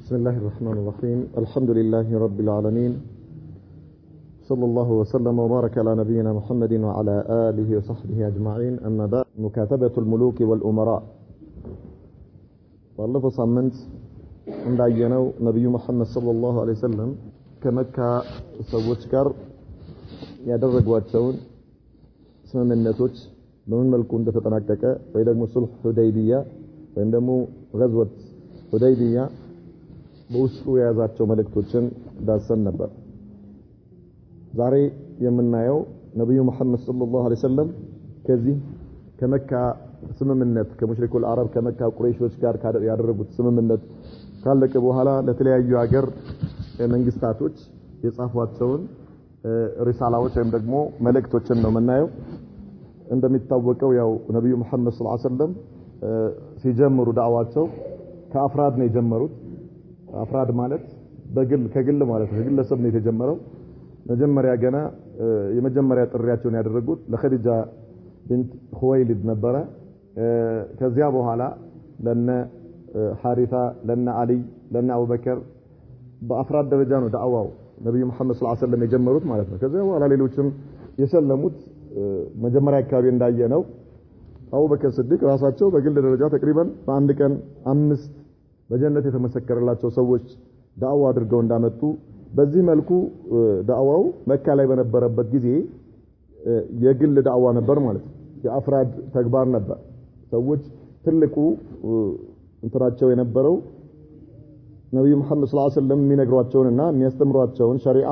بسم الله الرحمن الرحيم الحمد لله رب العالمين صلى الله وسلم وبارك على نبينا محمد وعلى آله وصحبه أجمعين أما بعد مكاتبة الملوك والأمراء والله صمنت عند عينو نبي محمد صلى الله عليه وسلم كمكة سوتشكر يدرج واتشون اسم من نتوش بمن ملكون دفتناكتك فإذا صلح حديبية فإنه غزوة حديبية በውስጡ የያዛቸው መልእክቶችን ዳሰን ነበር። ዛሬ የምናየው ነብዩ መሐመድ ሰለላሁ ዐለይሂ ወሰለም ከዚህ ከመካ ስምምነት ከሙሽሪኩል አረብ ከመካ ቁረይሾች ጋር ያደረጉት ስምምነት ካለቀ በኋላ ለተለያዩ ሀገር መንግስታቶች የጻፏቸውን ሪሳላዎች ወይም ደግሞ መልእክቶችን ነው የምናየው። እንደሚታወቀው ያው ነብዩ መሐመድ ሰለላሁ ዐለይሂ ወሰለም ሲጀምሩ ዳዕዋቸው ከአፍራድ ነው የጀመሩት። አፍራድ ማለት በግል ከግል ማለት ነው። ግለሰብ ነው የተጀመረው። መጀመሪያ ገና የመጀመሪያ ጥሪያቸውን ያደረጉት ለኸዲጃ ቢንት ኹወይሊድ ነበረ። ከዚያ በኋላ ለነ ሐሪታ ለነ አሊ ለነ አቡበከር በአፍራድ ደረጃ ነው ዳዕዋው ነብዩ መሐመድ ሰለላሁ ዐለይሂ ወሰለም የጀመሩት ማለት ነው። ከዚያ በኋላ ሌሎችም የሰለሙት መጀመሪያ አካባቢ እንዳየነው አቡበከር ስዲቅ ራሳቸው በግል ደረጃ ተቅሪበን በአንድ ቀን 5 በጀነት የተመሰከረላቸው ሰዎች ዳዕዋ አድርገው እንዳመጡ በዚህ መልኩ ዳዕዋው መካ ላይ በነበረበት ጊዜ የግል ዳዕዋ ነበር ማለት ነው። የአፍራድ ተግባር ነበር። ሰዎች ትልቁ እንትራቸው የነበረው ነብዩ መሐመድ ሰለላሁ ዐለይሂ ወሰለም የሚነግሯቸውንና የሚያስተምሯቸውን ሸሪዓ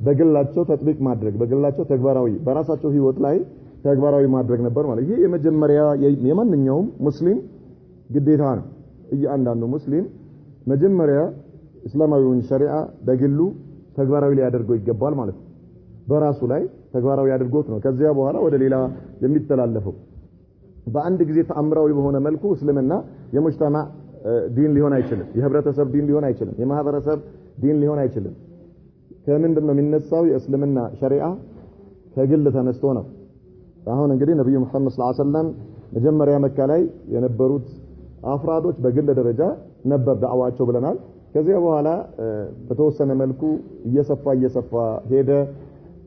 በግላቸው ተጥቢቅ ማድረግ በግላቸው ተግባራዊ በራሳቸው ህይወት ላይ ተግባራዊ ማድረግ ነበር ማለት። ይሄ የመጀመሪያ የማንኛውም ሙስሊም ግዴታ ነው። እያንዳንዱ ሙስሊም መጀመሪያ እስላማዊውን ሸሪዓ በግሉ ተግባራዊ ሊያደርገው ይገባል ማለት ነው። በራሱ ላይ ተግባራዊ አድርጎት ነው ከዚያ በኋላ ወደ ሌላ የሚተላለፈው። በአንድ ጊዜ ተአምራዊ በሆነ መልኩ እስልምና የሙጅተማ ዲን ሊሆን አይችልም። የህብረተሰብ ዲን ሊሆን አይችልም። የማህበረሰብ ዲን ሊሆን አይችልም። ከምንድነው የሚነሳው? የእስልምና ሸሪዓ ከግል ተነስቶ ነው። አሁን እንግዲህ ነብዩ መሐመድ ሰለላሁ ዐለይሂ ወሰለም መጀመሪያ መካ ላይ የነበሩት አፍራዶች በግል ደረጃ ነበር ዳዕዋቸው ብለናል። ከዚያ በኋላ በተወሰነ መልኩ እየሰፋ ሄደ።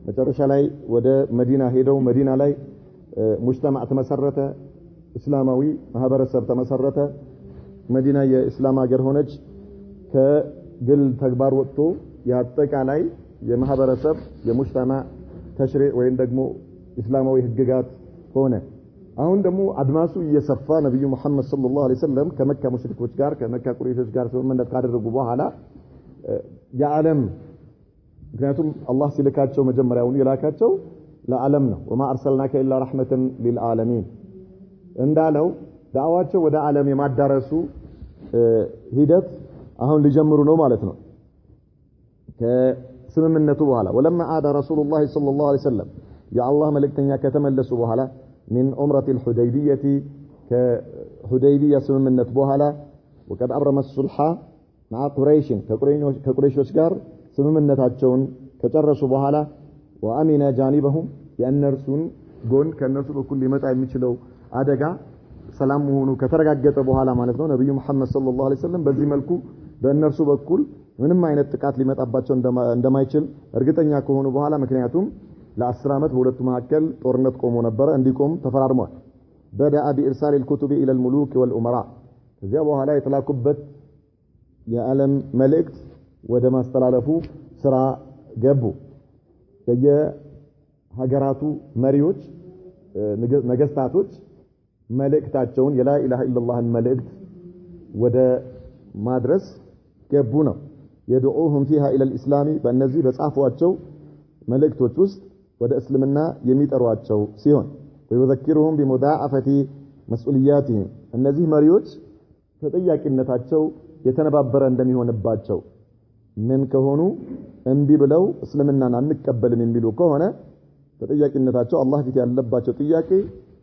መጨረሻ ላይ ወደ መዲና ሄደው መዲና ላይ ሙጅተማዕ ተመሰረተ። እስላማዊ ማህበረሰብ ተመሰረተ። መዲና የእስላም ሀገር ሆነች። ከግል ተግባር ወጥቶ የአጠቃላይ የማህበረሰብ የሙጅተማዕ ተሽሪዕ ወይም ደግሞ እስላማዊ ህግጋት ሆነ። አሁን ደግሞ አድማሱ እየሰፋ ነብዩ መሐመድ ሰለላሁ ዐለይሂ ወሰለም ከመካ ሙሽሪኮች ጋር ከመካ ቁረይሾች ጋር ስምምነት ካደረጉ በኋላ የዓለም ምክንያቱም አላህ ሲልካቸው መጀመሪያውን የላካቸው ለዓለም ነው። ወማ አርሰልናከ ኢላ ረሕመተን ሊልዓለሚን እንዳለው ዳዕዋቸው ወደ ዓለም የማዳረሱ ሂደት አሁን ሊጀምሩ ነው ማለት ነው። ከስምምነቱ በኋላ ወለማ አዳ ረሱሉላህ ሰለላሁ ዐለይሂ ወሰለም የአላህ መልእክተኛ ከተመለሱ በኋላ من عمرة الحديبية كحديبية سممنت بوهلا وقد أبرم الصلح مع قريش كقريش وشكار سممنتاتشون كجرسوا بوهلا وأمن جانبهم لأن رسول قول كان رسول كل متى يمشلوا عدقا سلامه كترقا جت بوهلا مالتنا نبي محمد صلى الله عليه وسلم بزي ملكو بأن رسول بكل ምንም አይነት ጥቃት ሊመጣባቸው እንደማይችል እርግጠኛ ከሆኑ በኋላ ምክንያቱም ለ10 ዓመት በሁለቱ መካከል ጦርነት ቆሞ ነበር እንዲቆም ተፈራርሟል። بدأ بإرسال الكتب إلى الملوك والأمراء ከዚያ በኋላ የተላኩበት የዓለም መልእክት ወደ ማስተላለፉ ስራ ገቡ። የሀገራቱ መሪዎች ነገስታቶች መልእክታቸውን የላ ኢላሃ ኢላላህን መልእክት ወደ ማድረስ ገቡ ነው። يدعوهم فيها إلى الإسلام በእነዚህ በጻፏቸው መልእክቶች ውስጥ ወደ እስልምና የሚጠሯቸው ሲሆን ويذكرهم بمضاعفة مسؤولياتهم እነዚህ መሪዎች ተጠያቂነታቸው የተነባበረ እንደሚሆንባቸው ምን ከሆኑ እንቢ ብለው እስልምናን አንቀበልም የሚሉ ከሆነ ተጠያቂነታቸው አላህ ፊት ያለባቸው ጥያቄ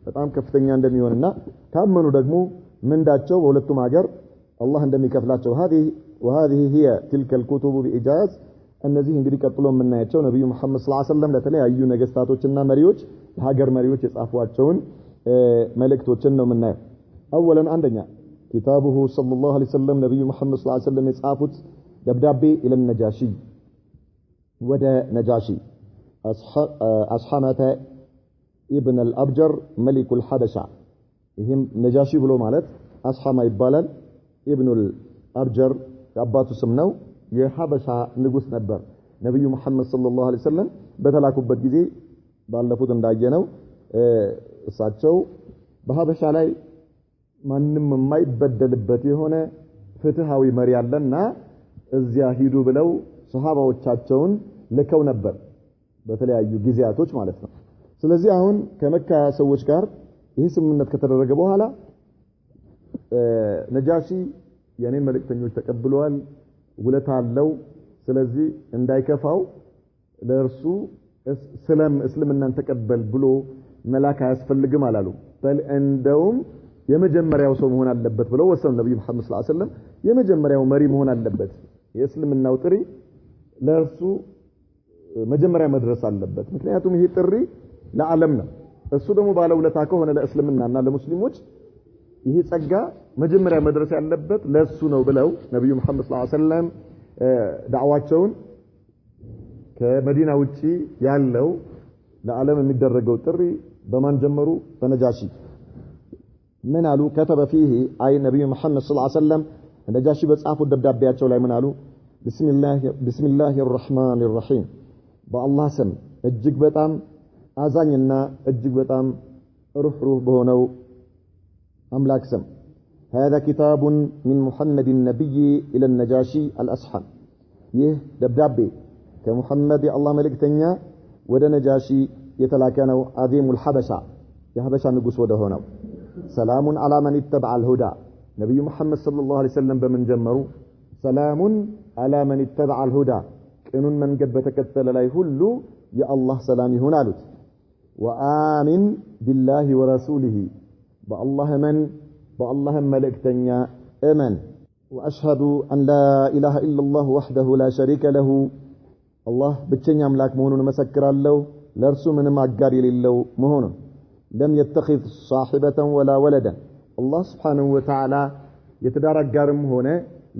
በጣም ከፍተኛ እንደሚሆንና ካመኑ ደግሞ ምንዳቸው በሁለቱም ሀገር الله እንደሚከፍላቸው وهذه هي تلك الكتب بإجاز እነዚህ እንግዲህ ቀጥሎ የምናያቸው ነብዩ መሐመድ ሰለላሁ ዐለይሂ ወሰለም ለተለያዩ ነገስታቶችና መሪዎች ለሀገር መሪዎች የጻፏቸውን መልእክቶችን ነው የምናየው። أولا عندنا كتابه صلى الله عليه وسلم نبي محمد صلى الله عليه وسلم يصافت دبدابي الى النجاشي ودا نجاشي أصحمة ابن الأبجر ملك الحبشة ይህም ነጃሺ ብሎ ማለት አስሐማ ይባላል ኢብኑ አልአብጀር አባቱ ስም ነው የሐበሻ ንጉስ ነበር ነብዩ መሐመድ ሰለላሁ ዐለይሂ ወሰለም በተላኩበት ጊዜ ባለፉት እንዳየነው እሳቸው በሐበሻ ላይ ማንንም የማይበደልበት የሆነ ፍትሃዊ መሪ ያለና እዚያ ሂዱ ብለው ሱሐባዎቻቸውን ልከው ነበር በተለያዩ ጊዜያቶች ማለት ነው ስለዚህ አሁን ከመካ ሰዎች ጋር ይህ ስምምነት ከተደረገ በኋላ ነጃሺ የኔን መልእክተኞች ተቀብለዋል ውለታ አለው ስለዚህ እንዳይከፋው ለእርሱ እስልምናን ተቀበል ብሎ መላክ አያስፈልግም አላሉ በል እንደውም የመጀመሪያው ሰው መሆን አለበት ብለው ወሰኑ ነብዩ መሐመድ ሰለላሁ ዐለይሂ ወሰለም የመጀመሪያው መሪ መሆን አለበት የእስልምናው ጥሪ ለእርሱ መጀመሪያ መድረስ አለበት ምክንያቱም ይሄ ጥሪ ለዓለም ነው እሱ ደግሞ ባለውለታ ከሆነ ለእስልምናና ለሙስሊሞች ይሄ ጸጋ መጀመሪያ መድረስ ያለበት ለሱ ነው ብለው ነብዩ መሐመድ ሰለላሁ ዐለይሂ ወሰለም ዳዕዋቸውን ከመዲና ውጪ ያለው ለዓለም የሚደረገው ጥሪ በማን ጀመሩ በነጃሺ ምን አሉ كتب فيه اي ነብዩ መሐመድ ሰለላሁ ዐለይሂ ወሰለም ነጃሺ በጻፉት ደብዳቤያቸው ላይ ምን አሉ بسم الله الرحمن الرحيم በአላህ ስም እጅግ በጣም አዛኝና እጅግ በጣም ሩህሩህ በሆነው አምላክ ስም هذا كتاب من محمد النبي الى النجاشي الأصحم ይህ ደብዳቤ ከሙሐመድ የአላህ መልእክተኛ ወደ ነጃሺ የተላከ ነው አዚሙ الحبشة የሐበሻ ንጉስ ወደ ሆነው سلام على من اتبع الهدى ነብዩ መሐመድ ሰለላሁ ዐለይሂ ወሰለም በምን ጀመሩ سلام على من اتبع الهدى ቅኑን መንገድ በተከተለ ላይ ሁሉ የአላህ ሰላም ይሁን አሉት وآمن بالله ورسوله بالله ملكتنيا أمن وأشهد أن لا إله إلا الله وحده لا شريك له الله بتشني أملاك مهون مسكر له لرسو من معجار لله مهون لم يتخذ صاحبة ولا ولدا الله سبحانه وتعالى يتدارك جارم هنا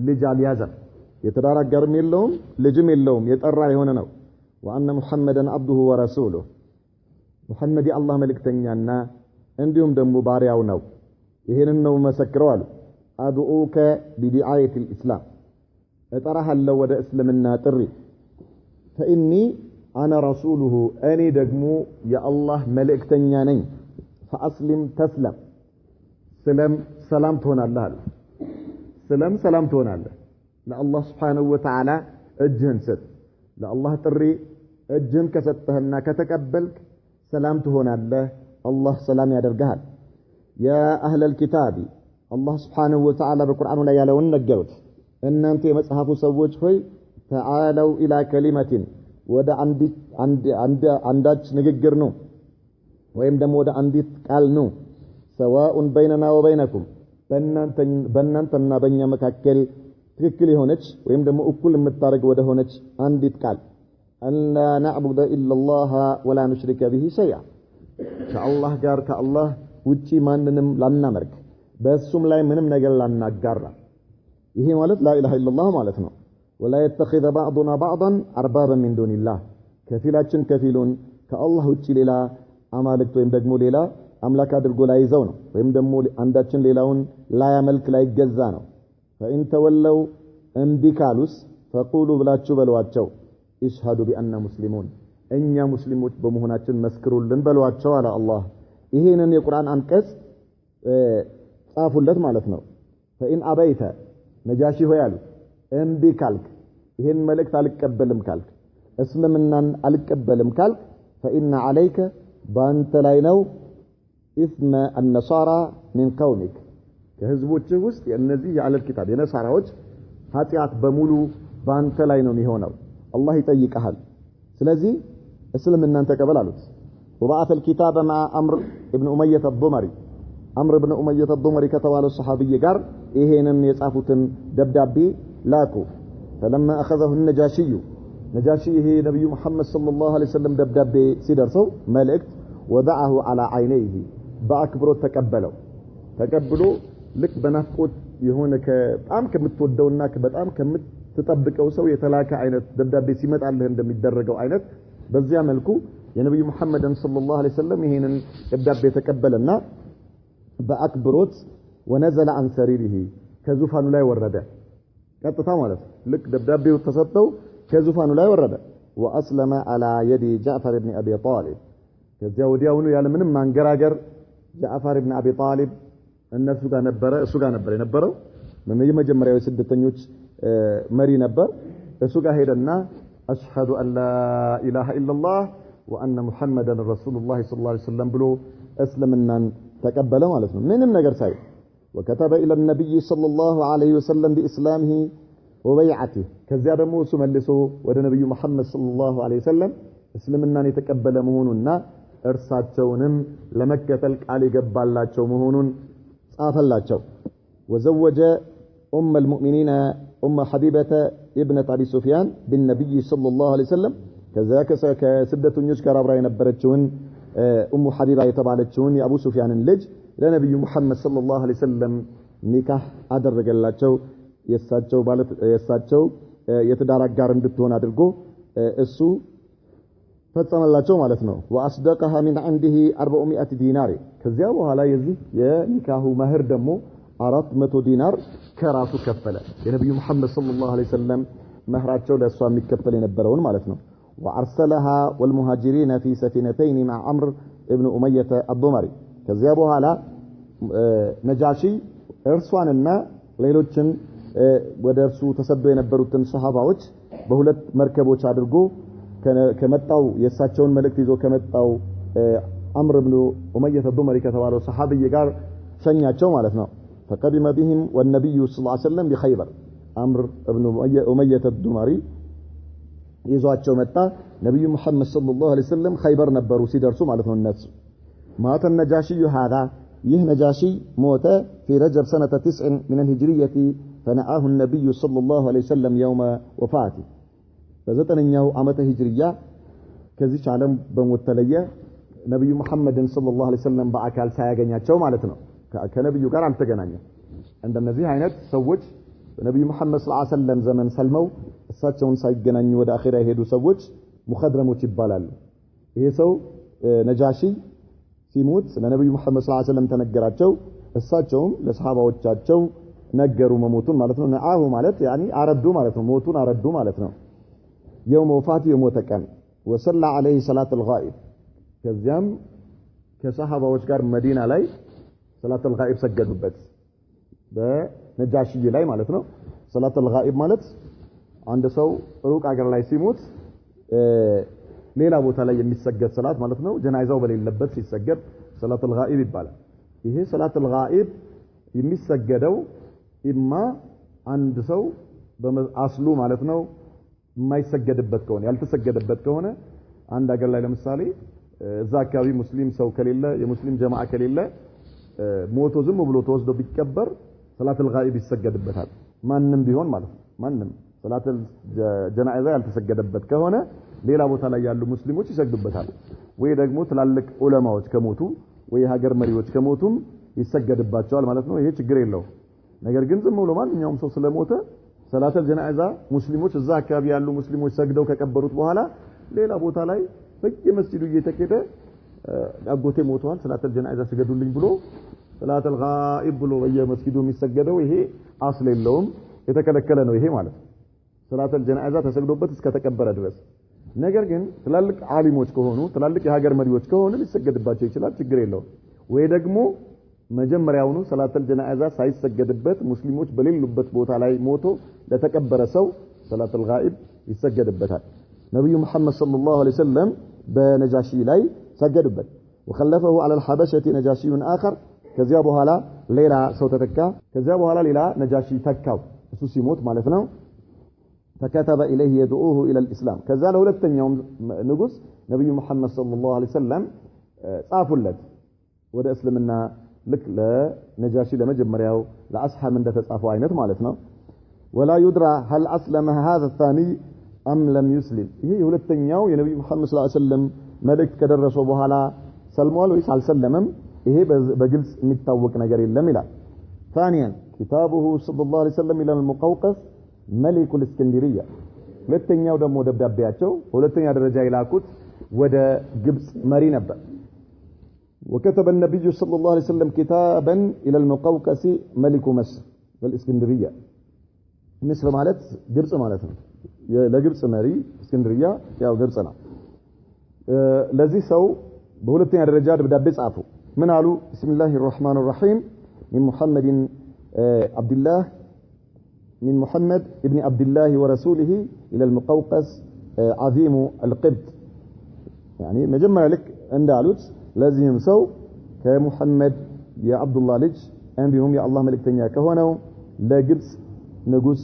لجال يزر يتدارك جارم اللهم لجم اللهم يتقرأ هنا وأن محمدا عبده ورسوله محمد الله ملكتنيانا عندهم دم بارياو نو ይሄንን ነው መሰክረው አሉ አድኡከ ቢዲዓየት الاسلام እጠራሃለሁ ወደ እስልምና ጥሪ فاني انا رسوله እኔ ደግሞ የአላህ መልእክተኛ ነኝ فاسلم تسلم ሰላም ትሆናለህ አሉ ሰላም ትሆናለህ ለአላህ Subhanahu Wa Ta'ala እጅህን ስጥ ለአላህ ጥሪ እጅህን ከሰጠህና ከተቀበልክ ሰላም ትሆናለህ الله سلام ያደርጋል يا أهل الكتاب الله سبحانه وتعالى بالقرآن لا يلون نجروت إن أنت مصحف سوّج هوي تعالوا إلى كلمة ودا عندك نجرنو ويمدم ودا عندك قالنو سواء بيننا وبينكم بننتنا بين مكاكل تككل هونج ويمدم أكل متارك ودا هونج عندك قال أن لا نعبد إلا الله ولا نشرك به شيئا كالله جار كالله ውጪ ማንንም ላናመልክ በሱም ላይ ምንም ነገር ላናጋራ ይሄ ማለት لا اله الا الله ማለት ነው ولا يتخذ بعضنا بعضا اربابا من دون الله ከፊላችን ከፊሉን ከአላህ ውጪ ሌላ አማልክት ወይም ደግሞ ሌላ አምላክ አድርጎ ላይ ይዘው ነው ወይም ደግሞ አንዳችን ሌላውን ላያመልክ ላይ ገዛ ነው فإن تولوا انبكالوس فقولوا ብላችሁ በሏቸው اشهدوا بأننا مسلمون እኛ ሙስሊሞች በመሆናችን መስክሩልን በሏቸው አለ አላህ ይሄንን የቁርአን አንቀጽ ጻፉለት ማለት ነው فإن أبيت ነጃሺ ሆይ አሉ እንቢ ካልክ ይሄን መልእክት አልቀበልም ካልክ እስልምናን አልቀበልም ካልክ فإن عليك በአንተ ላይ ነው اسم النصارى من قومك ከህዝቦች ውስጥ የነዚህ የአለል ኪታብ የነሳራዎች ኃጢአት በሙሉ በአንተ ላይ ነው የሚሆነው አላህ ይጠይቀሃል ስለዚህ እስልምናን ተቀበል አሉት وبعث الكتاب مع عمرو ابن أمية الضمري عمرو ابن أمية الضمري كتبه الصحابي قال إيهن يصافوتن دبدابي لاكو فلما أخذه النجاشي هي نبي محمد صلى الله عليه وسلم دبدابي سيدرسو ملكت وضعه على عينيه بأكبره تقبلوا ልክ በናፍቆት የሆነ በጣም ከምትወደውና በጣም ከምትጠብቀው ሰው የተላከ አይነት ደብዳቤ ሲመጣልህ እንደሚደረገው አይነት በዚያ መልኩ የነብዩ መሐመድን ሰለላሁ ዐለይሂ ወሰለም ይሄንን ደብዳቤ ተቀበለና በአክብሮት ወነዘለ عن سريره ከዙፋኑ ላይ ወረደ ቀጥታ ማለት ልክ ደብዳቤው ተሰጠው ከዙፋኑ ላይ ወረደ واسلم على يد جعفر بن ابي طالب ከዚያ ወዲያውኑ ያለ ምንም ማንገራገር ጃዕፈር ኢብኑ አቢ ጣሊብ እነሱ ጋር ነበር እሱ ጋር ነበር የነበረው የመጀመሪያው ስደተኞች መሪ ነበር እሱ ጋር ሄደና አሽሀዱ አን ላ ኢላሃ ኢላላህ ወአነ ሙሐመደን ረሱሉላህ ሰለላሁ ዐለይሂ ወሰለም ብሎ እስልምናን ተቀበለ ማለት ነው ምንም ነገር ሳይ وكتب الى النبي صلى الله عليه وسلم باسلامه وبيعته ከዚያ ደግሞ እሱ መልሶ ወደ ነብዩ መሐመድ ሰለላሁ ዐለይሂ ወሰለም እስልምናን የተቀበለ መሆኑንና እርሳቸውንም ለመከተል ቃል ይገባላቸው መሆኑን ጻፈላቸው وزوج ام المؤمنين ام حبيبه ابنه ابي سفيان بالنبي صلى الله عليه وسلم كذاك ከስደተኞች ጋር አብራ የነበረችውን ኡሙ ሐቢባ የተባለችውን የአቡ ሱፊያንን ልጅ ለነብዩ መሐመድ ሰለላሁ ዐለይሂ ወሰለም ኒካህ አደረገላቸው የሳቸው የትዳር አጋር እንድትሆን አድርጎ እሱ ፈጸመላቸው ማለት ነው واصدقها من عنده 400 ዲናር ከዚያ በኋላ የዚህ የኒካሁ መህር ደግሞ 400 ዲናር ከራሱ ከፈለ የነብዩ መሐመድ ሰለላሁ ዐለይሂ ወሰለም መህራቸው ለሷ የሚከፈል የነበረውን ማለት ነው وارسلها والمهاجرين في سفينتين مع عمرو ابن اميه الضمري ከዚያ በኋላ ነጃሺ እርሷንና ሌሎችን ወደ እርሱ ተሰደው የነበሩትን ሱሐባዎች በሁለት መርከቦች አድርጎ ከመጣው የሳቸውን መልእክት ይዞ ከመጣው አምር ኢብኑ ኡመይህ الضمري ከተባለው ሱሐቢይ ጋር ሸኛቸው ማለት ነው فقدم بهم والنبي صلى الله عليه وسلم بخيبر አምር ኢብኑ ኡመይህ الضمري ይዟቸው መጣ ነብዩ መሐመድ ሰለላሁ ዐለይሂ ወሰለም ኸይበር ነበሩ ሲደርሱ ማለት ነው እነሱ ማተ النجاشي هذا ይህ ነጃሺ ሞተ في رجب سنة 9 من الهجرية فنعاه النبي صلى الله عليه وسلم يوم وفاته በዘጠነኛው ዓመተ ሂጅሪያ ከዚህ ዓለም በሞት ተለየ ነብዩ መሐመድን ሰለላሁ ዐለይሂ ወሰለም በአካል ሳያገኛቸው ማለት ነው ከነብዩ ጋር አልተገናኘም እንደነዚህ አይነት ሰዎች ነብዩ መሐመድ ሰለላሁ ዐለይሂ ወሰለም ዘመን ሰልመው እሳቸውን ሳይገናኙ ወደ አኺራ የሄዱ ሰዎች ሙኸድረሞች ይባላሉ ይሄ ሰው ነጃሺ ሲሞት ለነብዩ መሐመድ ሰለላሁ ዐለይሂ ወሰለም ተነገራቸው እሳቸውም ለሰሃባዎቻቸው ነገሩ መሞቱን ማለት ነው ነአሁ ማለት ያኒ አረዱ ማለት ነው ሞቱን አረዱ ማለት ነው يوم وفاته يوم وتكن وصلى عليه صلاة الغائب كذيام كصحابة ጋር መዲና ላይ صلاة الغائب ሰገዱበት በነጃሺ ላይ ማለት ነው صلاة الغائب ማለት አንድ ሰው ሩቅ አገር ላይ ሲሞት ሌላ ቦታ ላይ የሚሰገድ ሰላት ማለት ነው ጀናዛው በሌለበት ሲሰገድ صلاة الغائب ይባላል ይሄ صلاة الغائب የሚሰገደው ኢማ አንድ ሰው በአስሉ ማለት ነው የማይሰገድበት ከሆነ ያልተሰገደበት ከሆነ አንድ አገር ላይ ለምሳሌ እዛ አካባቢ ሙስሊም ሰው ከሌለ የሙስሊም ጀማዓ ከሌለ ሞቶ ዝም ብሎ ተወስዶ ቢቀበር ሰላተል ጋኢብ ይሰገድበታል ማንንም ቢሆን ማለት ነው ማንንም ሰላተል ጀናዛ ያልተሰገደበት ከሆነ ሌላ ቦታ ላይ ያሉ ሙስሊሞች ይሰግዱበታል ወይ ደግሞ ትላልቅ ዑለማዎች ከሞቱ ወይ ሀገር መሪዎች ከሞቱም ይሰገድባቸዋል ማለት ነው ይሄ ችግር የለው ነገር ግን ዝም ብሎ ማንኛውም ሰው ስለሞተ ሰላተል ጀናዛ ሙስሊሞች እዛ አካባቢ ያሉ ሙስሊሞች ሰግደው ከቀበሩት በኋላ ሌላ ቦታ ላይ በየመስጂዱ እየተከደ አጎቴ ሞቷል ሰላተል ጀናዛ ስገዱልኝ ብሎ ሰላተል ጋኢብ ብሎ በየመስጂዱ የሚሰገደው ይሄ አስል የለውም የተከለከለ ነው ይሄ ማለት ሰላተል ጀናዛ ተሰግዶበት እስከ ተቀበረ ድረስ ነገር ግን ትላልቅ ዓሊሞች ከሆኑ ትላልቅ የሀገር መሪዎች ከሆኑ ሊሰገድባቸው ይችላል ችግር የለውም ወይ ደግሞ መጀመሪያውኑ ሰላተል ጀናዛ ሳይሰገድበት ሙስሊሞች በሌሉበት ቦታ ላይ ሞቶ ለተቀበረ ሰው ሰላተል ጋኢብ ይሰገድበታል ነብዩ መሐመድ ሰለላሁ ዐለይሂ ወሰለም በነጃሺ ላይ ሰገዱበት وخلفه على الحبشه نجاشي اخر ከዚያ በኋላ ሌላ ሰው ተተካ ከዚያ በኋላ ሌላ ነጃሺ ተካው እሱ ሲሞት ማለት ነው فكتب اليه يدعوه الى الاسلام ከዛ ለሁለተኛው ንጉስ ነብዩ መሐመድ ሰለላሁ ዐለይሂ ወሰለም ጻፉለት ወደ እስልምና ልክ ለነጃሺ ለመጀመሪያው ለአስሐብ እንደተጻፈው አይነት ማለት ነው ولا يدرى هل اسلم هذا الثاني ام لم يسلم ይሄ ሁለተኛው የነብዩ መሐመድ ሰለላሁ ዐለይሂ ወሰለም መልእክት ከደረሰው በኋላ ሰልሟል ወይስ አልሰለመም ይሄ በግልጽ የሚታወቅ ነገር የለም ይላል ثانيا كتابه صلى الله عليه وسلم إلى المقوقس ملك الإسكندرية ሁለተኛው ደግሞ ደብዳቤያቸው ሁለተኛ ደረጃ ይላኩት ወደ ግብጽ መሪ ነበር وكتب النبي صلى الله عليه وسلم كتابا إلى المقوقس ملك مصر والإسكندرية مصر ማለት ግብጽ ማለት ነው ለግብጽ መሪ እስክንድሪያ ያው ግብጽ ነው ለዚህ ሰው በሁለተኛ ደረጃ ደብዳቤ ጻፉ ምን አሉ بسم الله الرحمن الرحيم من محمد عبد الله من محمد ابن عبد الله ورسوله إلى المقوقس عظيم القبط يعني مجمع لك عند علوت لازم سو كمحمد يا عبد الله لج انبيهم يا الله ملك تنيا كهونو لا جبس نجوس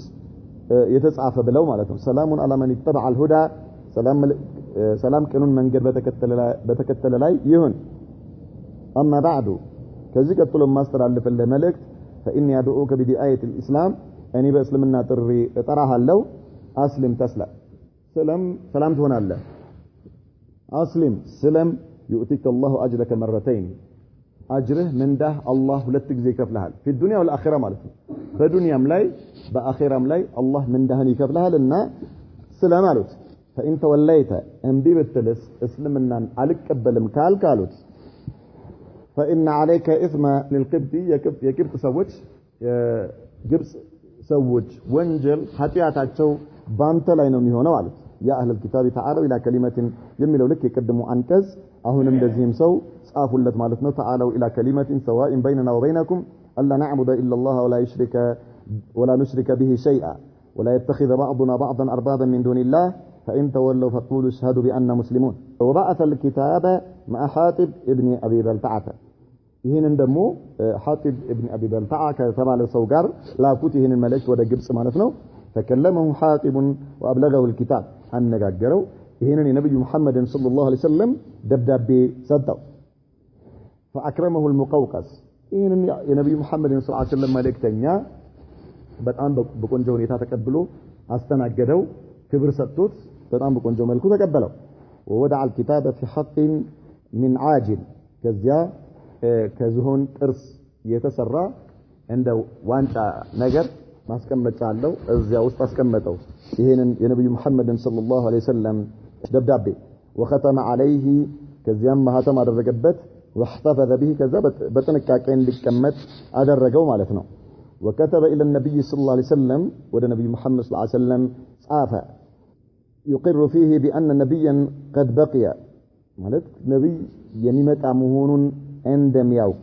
يتصعف بلو معناته سلام على من اتبع الهدى سلام كانون منجر بتكتل لاي يهون اما بعد كذي قتل ما استرالف الملك فاني ادعوك بدعايه الاسلام اني باسلمنا تري طراها لو اسلم تسلم سلام ትሆናለህ اسلم سلم يؤتيك الله اجرك مرتين اجره من ده الله ሁለት ጊዜ ይከፍልሃል في الدنيا والاخره ማለት ነው በዱንያም ላይ በአኺራም ላይ አላህ من دهን ይከፍልሃልና سلام አሉት فان توليت انبي بتلس اسلمنا አልቀበልም ካልካሉት فان عليك اثم للقبط የቅብጥ ሰዎች ግብጽ ሰዎች ወንጀል ኃጢያታቸው ባንተ ላይ ነው የሚሆነው አሉት يا اهل الكتاب تعالوا الى كلمه يميلوا لك يقدموا انكز አሁንም እንደዚህም ሰው ጻፉለት ማለት ነው تعالوا الى كلمه سواء بيننا وبينكم الا نعبد الا الله ولا نشرك به شيئا ولا يتخذ بعضنا بعضا اربابا من دون الله فان تولوا فقولوا اشهدوا باننا مسلمون وبعث الكتاب مع حاتب ابن ابي بلتعه ይሄንን ደግሞ حاتب ابن ابي بلتعه ከተባለ ሰው ጋር ላኩት ይሄንን መልእክት ወደ ግብጽ ማለት ነው فكلمه حاتب وابلغه الكتاب አነጋገረው ይሄንን የነብዩ መሐመድን ሰለላሁ ዐለይሂ ወሰለም ደብዳቤ ሰጠው فاكرمه المقوقس ይሄንን የነብዩ መሐመድን ሰለላሁ ዐለይሂ ወሰለም መልእክተኛ በጣም በቆንጆ ሁኔታ ተቀብሎ አስተናገደው ክብር ሰጥቶት በጣም በቆንጆ መልኩ ተቀበለው ووضع الكتاب في حق من عاجل ከዚያ ከዝሆን ጥርስ የተሰራ እንደ ዋንጫ ነገር ማስቀመጫ አለው እዚያ ውስጥ አስቀመጠው ይሄንን የነብዩ መሐመድን ሰለላሁ ዐለይሂ ወሰለም ደብዳቤ وختم عليه ከዚያም ማህተም አደረገበት واحتفظ به ከዛ በጥንቃቄ እንዲቀመጥ አደረገው ማለት ነው وكتب الى النبي صلى الله عليه وسلم وده نبي محمد صلى الله عليه وسلم صاف يقر فيه بان نبيا قد بقي ማለት ነብይ የሚመጣ መሆኑን እንደሚያውቅ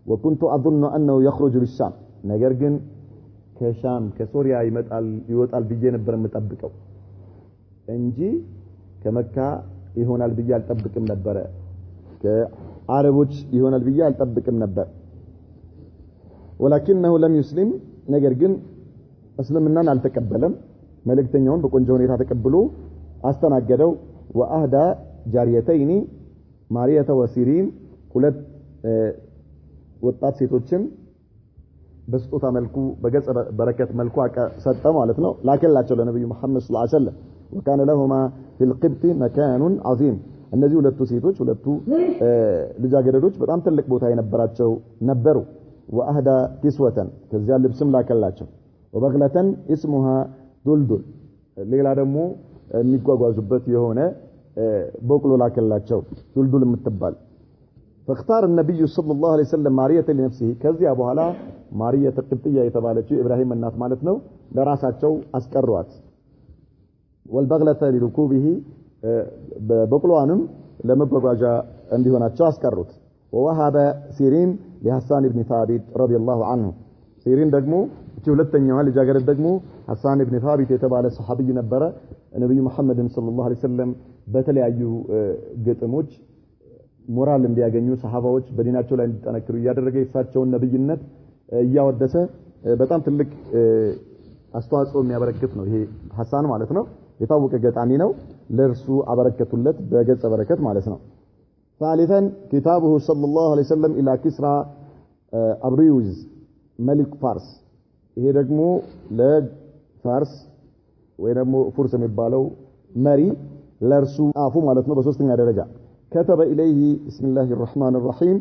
وكنت اظن انه يخرج بالشام ነገር ግን ከሻም ከሶሪያ ይወጣል ብዬ ነበር የምጠብቀው እንጂ ከመካ ይሆናል ብዬ አልጠብቅም ነበር ከአረቦች ይሆናል ብዬ አልጠብቅም ነበር ولكنه لم يسلم ነገር ግን እስልምናን አልተቀበለም መልእክተኛውን በቆንጆ ሁኔታ ተቀብሎ አስተናገደው واهدى جاريتين ማሪያተ ወሲሪን ሁለት ወጣት ሴቶችን በስጦታ መልኩ በገጸ በረከት መልኩ ሰጠ ማለት ነው ላከላቸው ለነብዩ መሐመድ ሰለላሁ ዐለይሂ ወሰለም وكان لهما في القبط مكان عظيم እነዚህ ሁለቱ ሴቶች ሁለቱ ልጃገረዶች በጣም ትልቅ ቦታ የነበራቸው ነበሩ واهدى كسوة ከዚያ ልብስም ላከላቸው وبغلة اسمها دلدل ሌላ ደግሞ የሚጓጓዙበት የሆነ በቅሎ ላከላቸው ዱልዱል የምትባል فاختار النبي صلى الله عليه وسلم مارية لنفسه ከዚያ በኋላ ማሪያ ተቅብጥያ የተባለችው ኢብራሂም እናት ማለት ነው ለራሳቸው አስቀሯት والبغلة لركوبه በቅሎዋንም ለመጓጓዣ እንዲሆናቸው አስቀሩት ووهب سيرين لحسان بن ثابت رضي الله عنه سيرين ደግሞ ሁለተኛዋ ልጃገረድ ደግሞ ሐሳን ኢብኑ ثابت የተባለ ሱሐቢይ ነበረ ነብዩ መሐመድን ሰለላሁ ዐለይሂ ወሰለም በተለያዩ ግጥሞች ሞራል እንዲያገኙ ሰሃባዎች በዲናቸው ላይ እንዲጠነክሩ ያደረገ የሳቸውን ነብይነት ያወደሰ በጣም ትልቅ አስተዋጽኦ የሚያበረክት ነው ይሄ ሐሳን ማለት ነው የታወቀ ገጣሚ ነው ለርሱ አበረከቱለት በገጸ በረከት ማለት ነው ثالثا كتابه صلى الله عليه وسلم الى كسرى ابريوز ملك فارس ይሄ ደግሞ ለፋርስ ወይ ደግሞ ፉርስ የሚባለው መሪ ለርሱ አፉ ማለት ነው በሶስተኛ ደረጃ كتب اليه بسم الله الرحمن الرحيم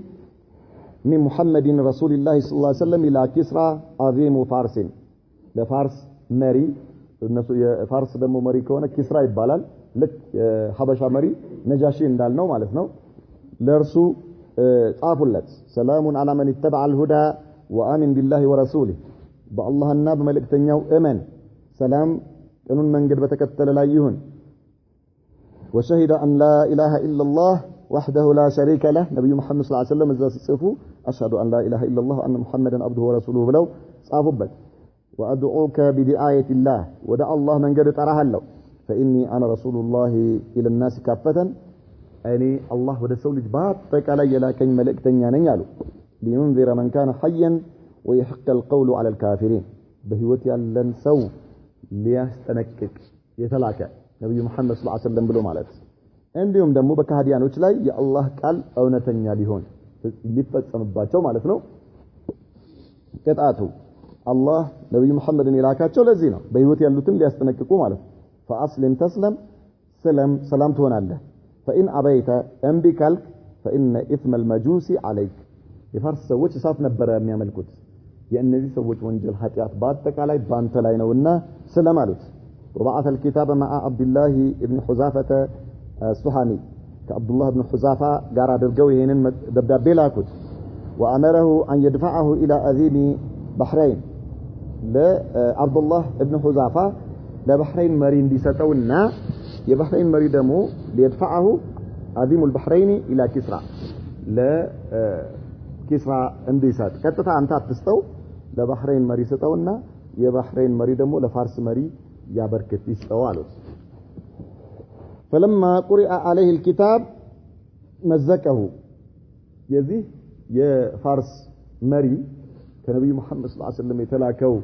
من محمد رسول الله صلى الله عليه وسلم إلى كسرى عظيم فارس لفارس مري الناس فارس دمو مري كونه كسرى يبالال لك حبشة مري نجاشي እንዳልነው ማለት ነው ለርሱ ጻፉለት سلام على من اتبع الهدى وآمن بالله ورسوله بالله بملእክተኛው እመን سلام ቀኑን መንገድ በተከተለ ላይ ይሁን وشهد أن لا إله إلا الله وحده لا شريك له نبي محمد صلى الله عليه وسلم إذا صفوا أشهد أن لا إله إلا الله وأن محمدا عبده ورسوله بلو صافبت وأدعوك بدعاية الله ودع الله من قد تراها له فإني أنا رسول الله إلى الناس كافة أني الله ودسول جباتك علي لكن ملك تنيانين يالو لينذر من كان حيا ويحق القول على الكافرين بهوتي ألن سو ليستنكك يتلاك نبي محمد صلى الله عليه وسلم بلو مالت እንዲሁም ደግሞ በካህዲያኖች ላይ የአላህ ቃል እውነተኛ ሊሆን ሊፈጸምባቸው ማለት ነው ቅጣቱ አላህ ነብዩ መሐመድን ይላካቸው ለዚህ ነው በህይወት ያሉትን ሊያስጠነቅቁ ማለት ነው فأسلم تسلم سلام ትሆናለህ فإن أبيت أنبكلك فإن إثم المجوس عليك የፋርስ ሰዎች እሳት ነበር የሚያመልኩት የእነዚህ ሰዎች ወንጀል ኃጢያት በአጠቃላይ ባንተ ላይ ነውና ሰላም አሉት وبعث الكتاب مع عبد الله ابن حذافة السحامي كعبد الله بن حذافة قال درجوا هنا دبدب لاكوت وأمره أن يدفعه إلى أذيم بحرين لعبد الله بن حذافة لبحرين مرين دي ستونا يبحرين مري دمو ليدفعه أذيم البحرين إلى كسرى لكسرى انديسات كتتا أنت تستو لبحرين مري ستونا يبحرين مري دمو لفارس مري يا بركة يستوالوس فلما قرئ عليه الكتاب مزكه يزي يا فارس مري كنبي محمد صلى الله عليه وسلم يتلاكو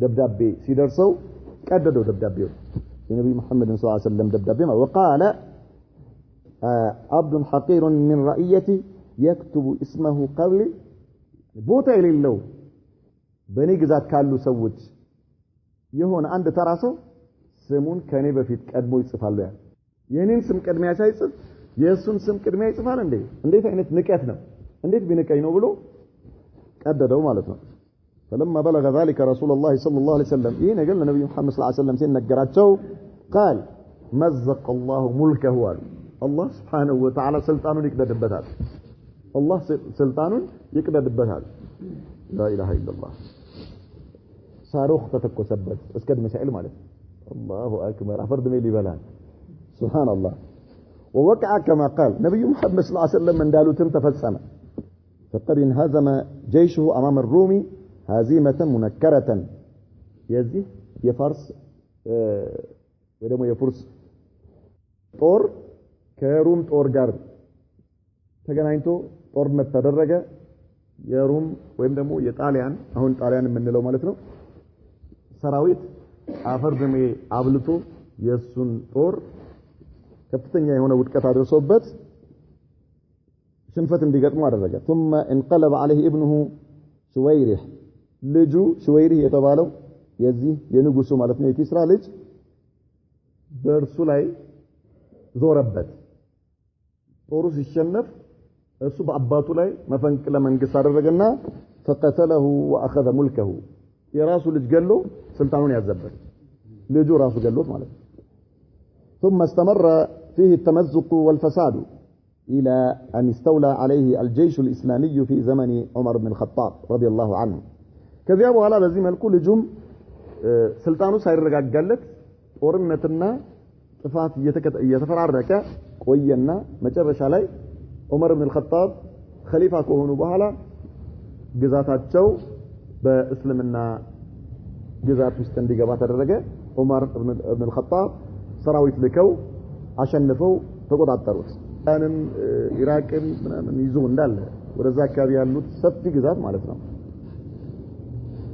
دبدابي سيدرسو قددوا دبدابيو النبي محمد صلى الله عليه وسلم دبدابي وقال عبد حقير من رئيتي يكتب اسمه قبلي بوتا يليلو بني ግዛት ካሉ ሰዎች የሆነ አንድ ተራሰው ስሙን ከኔ በፊት ቀድሞ ይጽፋሉ ያ የኔን ስም ቀድሚያ ሳይጽፍ የሱን ስም ቀድሚያ ይጽፋል እንዴት አይነት ንቀት ነው እንዴት ቢንቀኝ ነው ብሎ ቀደደው ማለት ነው فلما بلغ ذلك رسول الله صلى الله عليه وسلم ايه نقول النبي محمد صلى الله عليه وسلم ሲነገራቸው قال مزق الله ملكه الله سبحانه وتعالى سلطانون ይቀደድበታል الله سلطانون ይቀደድበታል لا اله الا الله صاروخ ተተኮሰበት እስከ መስائل ማለት الله أكبر أفرد ميلي بلان سبحان الله ووقع كما قال نبي محمد صلى الله عليه وسلم من دالو تفسم فقد انهزم جيشه أمام الرومي هزيمة منكرة يزي يفرس ودمو يفرس طور كروم طور جار تجناينتو طور متدرجة يروم ويم دمو يطالعان أهون طالعان من لو مالتنا سراويت አፈር ደሜ አብልቶ የሱን ጦር ከፍተኛ የሆነ ውድቀት አድርሶበት ሽንፈት እንዲገጥሙ አደረገ ثم انقلب عليه ابنه شويرح ልጁ شويرح የተባለው የዚህ የንጉሱ ማለት ነው የኪስራ ልጅ በእርሱ ላይ ዞረበት ጦሩ ሲሸነፍ እሱ በአባቱ ላይ መፈንቅለ መንግስት አደረገና فقتله واخذ ملكه የራሱ ልጅ ገሎ سلطانون يعذبت لجو راسو قالوت مالك ثم استمر فيه التمزق والفساد إلى أن استولى عليه الجيش الإسلامي في زمن عمر بن الخطاب رضي الله عنه كذابوا على بزيم الكل جم سلطانو سير رقاق قالت ورمتنا طفات يتفرعرك قوينا مجرش علي عمر بن الخطاب خليفة كهونو بحالا قزاتات جو بإسلامنا ግዛት ውስጥ እንዲገባ ተደረገ ዑመር ኢብኑ አልኸጣብ ሰራዊት ልከው አሸንፈው ተቆጣጠሩት አንም ኢራቅን ምናምን ይዞ እንዳለ ወደዛ አካባቢ ያሉት ሰፊ ግዛት ማለት ነው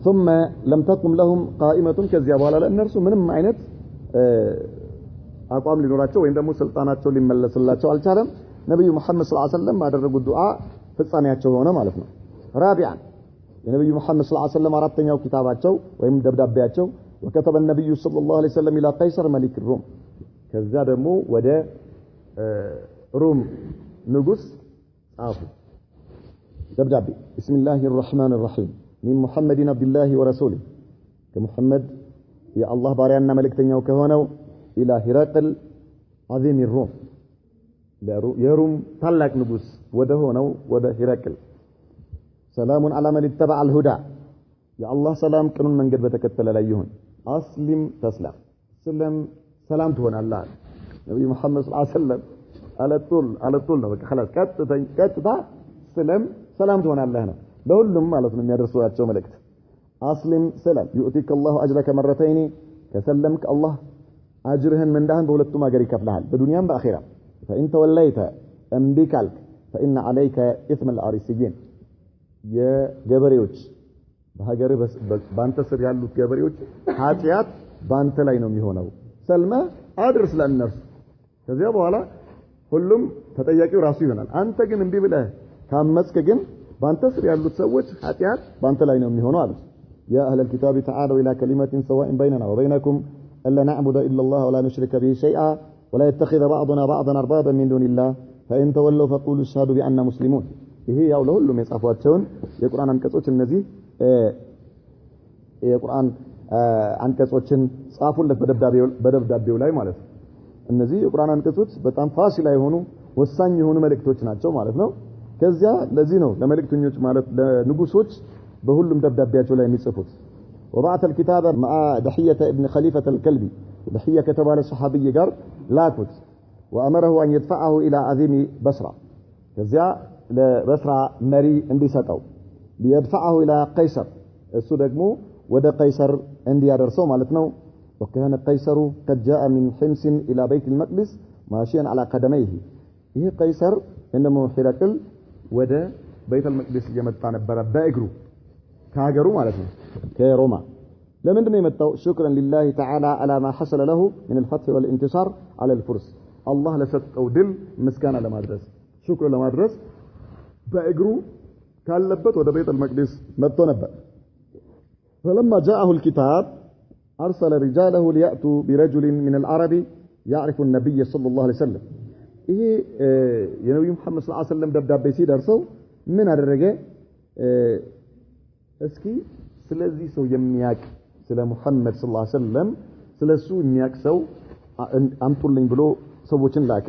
ثم لم تقم لهم قائمة ከዚያ በኋላ ለእነርሱ ምንም አይነት አቋም ሊኖራቸው ወይም ደግሞ ስልጣናቸው ሊመለስላቸው አልቻለም ነብዩ መሐመድ ሰለላሁ ዐለይሂ ወሰለም ያደረጉት ዱዓ ፍጻሜያቸው ሆነ ማለት ነው رابعا النبي محمد صلى الله عليه وسلم አራተኛው ኪታባቸው ወይም ደብዳቤያቸው وكتب النبي صلى الله عليه وسلم الى قيصر ملك الروم ከዛ ደግሞ ወደ ሮም ንጉስ ጻፉ دبدابي بسم الله الرحمن الرحيم من محمد عبد الله ورسوله كمحمد يا الله باريانا ملكتنياو كهونو الى هرقل عظيم الروم يروم ታላቅ ንጉስ ወደ ሆነው ወደ هرقل سلام على من اتبع الهدى يا الله سلام ቅኑን መንገድ በተከተለ ላይ ይሁን اسلم تسلم سلم سلام ትሆናለህ ነብዩ መሐመድ ሰለላሁ ዐለይሂ ወሰለም على طول ነው በቃ خلاص ቀጥታ سلام ትሆናለህ ነው ለሁሉም ማለት ነው የሚያደርሱዋቸው መልእክት اسلم سلام يؤتيك الله اجرك مرتين كسلمك الله اجرهن من دهن በሁለቱም ሀገር ይከፍልሃል በዱንያም በአኺራ فإن توليت أنبكالك فإن عليك إثم الأريسيين يا ገበሬዎች በሀገር ባንተ ስር ያሉት ገበሬዎች ኃጢያት ባንተ ላይ ነው የሚሆነው ሰልማ አድርስ ለእነርሱ ከዚያ በኋላ ሁሉም ተጠያቂው ራሱ ይሆናል አንተ ግን እንቢ ብለህ ካመጽክ ግን ባንተ ስር ያሉት ሰዎች ኃጢያት ባንተ ላይ ነው የሚሆነው አሉ يا أهل الكتاب تعالوا إلى كلمة سواء بيننا وبينكم ألا نعبد إلا الله ولا نشرك به شيئا ولا يتخذ بعضنا بعضا أربابا من دون الله فإن تولوا فقولوا اشهدوا بأننا مسلمون ይሄ ያው ለሁሉም የጻፏቸውን የቁርአን አንቀጾች እነዚህ የቁርአን አንቀጾችን ጻፉለት በደብዳቤው ላይ ማለት ነው እነዚህ የቁርአን አንቀጾች በጣም ፋሲላ የሆኑ ወሳኝ የሆኑ መልእክቶች ናቸው ማለት ነው ከዚያ ለዚህ ነው ለመልእክተኞች ማለት ለንጉሶች በሁሉም ደብዳቤያቸው ላይ የሚጽፉት وبعث الكتاب مع دحية ابن خليفة الكلبي دحية كتب على الصحابي قال لاكت وأمره أن يدفعه إلى عظيم بصرة كذا لبصرة مري اندي ستو ليدفعه إلى قيصر السودقمو ودا قيصر عندي أرسو مالتنو وكان قيصر قد جاء من حمص إلى بيت المقدس ماشيا على قدميه إيه قيصر إنما هرقل ودا بيت المقدس يمتع نبرا بأجرو كاجرو مالتنو كروما لمن دم يمتعو شكرا لله تعالى على ما حصل له من الفتح والانتصار على الفرس الله لسطو دل مسكانا لمادرس شكرا لمادرس بأجرو كان لبت ودا بيت المقدس متو نبأ فلما جاءه الكتاب أرسل رجاله ليأتوا برجل من العرب يعرف النبي صلى الله عليه وسلم إيه يا نبي محمد صلى الله عليه وسلم دب بيسيد أرسو من الرجاء اسكي ስለዚህ ሰው የሚያቅ ስለ ሙሐመድ ሰለላሁ ዐለይሂ ወሰለም ስለሱ የሚያቅ ሰው አምጡልኝ ብሎ ሰዎችን ላከ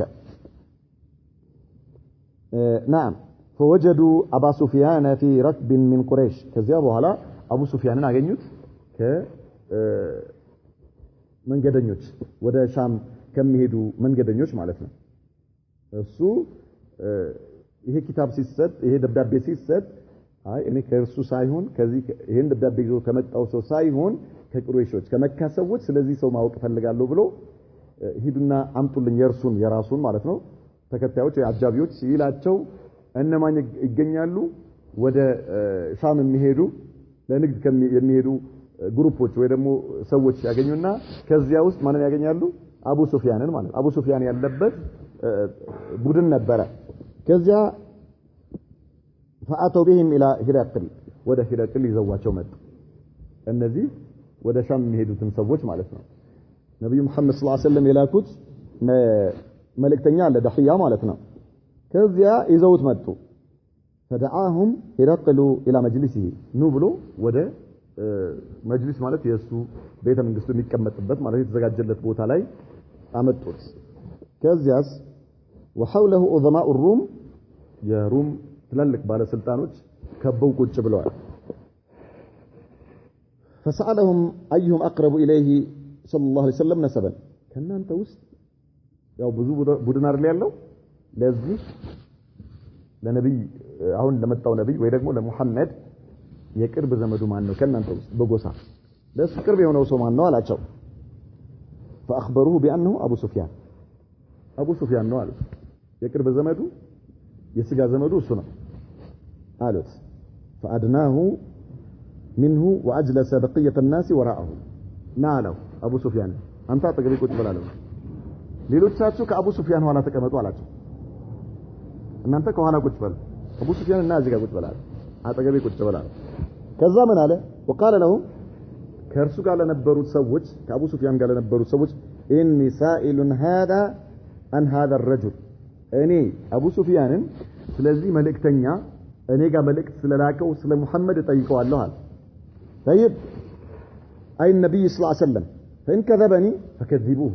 نعم فوجدوا ابا سفيان في ركب من قريش ከዚያ በኋላ አቡ ሱፊያንን አገኙት ከመንገደኞች ወደ ሻም ከሚሄዱ መንገደኞች ማለት ነው እሱ ይሄ ኪታብ ሲሰጥ ይሄ ደብዳቤ ሲሰጥ አይ እኔ ከእርሱ ሳይሆን ከዚህ ይሄን ደብዳቤ ይዞ ከመጣው ሰው ሳይሆን ከቁረይሾች ከመካ ሰዎች ስለዚህ ሰው ማወቅ ፈልጋለሁ ብሎ ሂዱና አምጡልኝ የርሱን የራሱን ማለት ነው ተከታዮች አጃቢዎች ሲላቸው እነማን ይገኛሉ ወደ ሻም የሚሄዱ ለንግድ የሚሄዱ ግሩፖች ወይ ደግሞ ሰዎች ያገኙና ከዚያ ውስጥ ማንን ያገኛሉ አቡ ሱፊያንን ማለት አቡ ሱፊያን ያለበት ቡድን ነበረ ከዚያ فأتوا بهم إلى هرقل وده هرقل يزواቸው መጡ እነዚህ ወደ ሻም የሚሄዱትን ሰዎች ማለት ነው ነብዩ መሐመድ ሰለላሁ ዐለይሂ ወሰለም የላኩት መልእክተኛ አለ ደህያ ማለት ነው ከዚያ ይዘውት መጡ فدعاهم هرقل إلى مجلسه ኑ ብሎ ወደ መጅሊስ ማለት የሱ ቤተ መንግስቱ የሚቀመጥበት ማለት የተዘጋጀለት ቦታ ላይ አመጡት ከዚያስ وحوله عظماء الروم የሩም ትላልቅ ባለስልጣኖች ከበው ቁጭ ብለዋል فسألهم أيهم أقرب إليه صلى الله عليه وسلم نسبا ከናንተ ውስጥ ያው ብዙ ቡድን አይደል ያለው ለዚህ ለነብይ አሁን ለመጣው ነብይ ወይ ደግሞ ለሙሐመድ የቅርብ ዘመዱ ማን ነው ከናንተ ውስጥ በጎሳ ለሱ ቅርብ የሆነው ሰው ማን ነው አላቸው فأخبروه بأنه أبو سفيان ነው አሉት የቅርብ ዘመዱ የስጋ ዘመዱ እሱ ነው አሉት فأدناه منه وأجلس بقية الناس وراءه نالو أبو سفيان أنت አጠገቤ ቁጭ ብላለህ ሌሎቻችሁ ከአቡ ሱፊያን ኋላ ተቀመጡ አላቸው እናንተ ከኋላ ቁጭ በሉ አቡ ሱፊያን እና እዚህ ጋር ቁጭ በላል አጠገቤ ቁጭ በላል ከዛ ምን አለ وقال لهم ከእርሱ ጋር ለነበሩት ሰዎች ከአቡ ሱፊያን ጋር ለነበሩት ሰዎች إني سائل هذا عن هذا الرجل እኔ አቡ ሱፊያንን ስለዚህ መልእክተኛ እኔ ጋር መልእክት ስለላከው ስለ ሙሐመድ ጠይቀዋለሁ አለ طيب አይ ነብይ ሰለላሁ ዐለይሂ ወሰለም فإن كذبني فكذبوه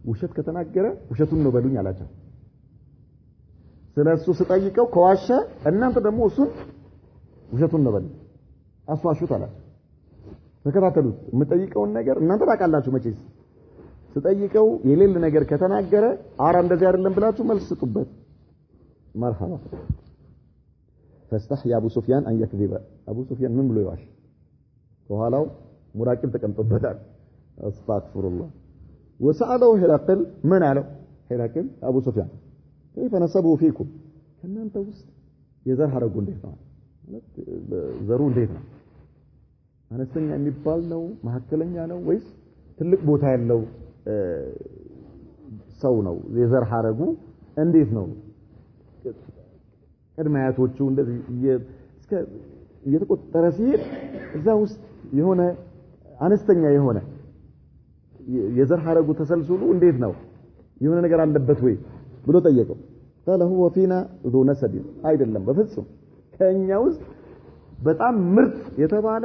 ውሸት ከተናገረ ውሸቱን ነው በሉኝ አላቸው ስለሱ ስጠይቀው ከዋሸ እናንተ ደግሞ እሱን ውሸቱን ነው በሉኝ አስዋሹት አላቸው ተከታተሉት የምጠይቀውን ነገር እናንተ ታውቃላችሁ መቼስ ስጠይቀው የሌለ ነገር ከተናገረ አራ እንደዚህ አይደለም ብላችሁ መልስ ስጡበት مرحبا فاستحيا ابو سفيان ان يكذب ابو سفيان ምን ብሎ ይዋሽ ከኋላው ሙራቂብ ተቀምጦበታል استغفرالله وسأله هرقل من على هرقل ابو سفيان كيف نسبه فيكم ከናንተ ውስጥ የዘር ሐረጉ እንዴት ነው ማለት ዘሩ እንዴት ነው አነስተኛ የሚባል ነው መሐከለኛ ነው ወይስ ትልቅ ቦታ ያለው ሰው ነው የዘር ሐረጉ እንዴት ነው ቀድማያቶቹ እንደዚህ እስከ እየተቆጠረ ሲሄድ እዛ ውስጥ የሆነ አነስተኛ የሆነ የዘር ሐረጉ ተሰልስሉ እንዴት ነው የሆነ ነገር አለበት ወይ ብሎ ጠየቀው قال هو فينا ذو نسب አይደለም በፍጹም ከኛ ውስጥ በጣም ምርጥ የተባለ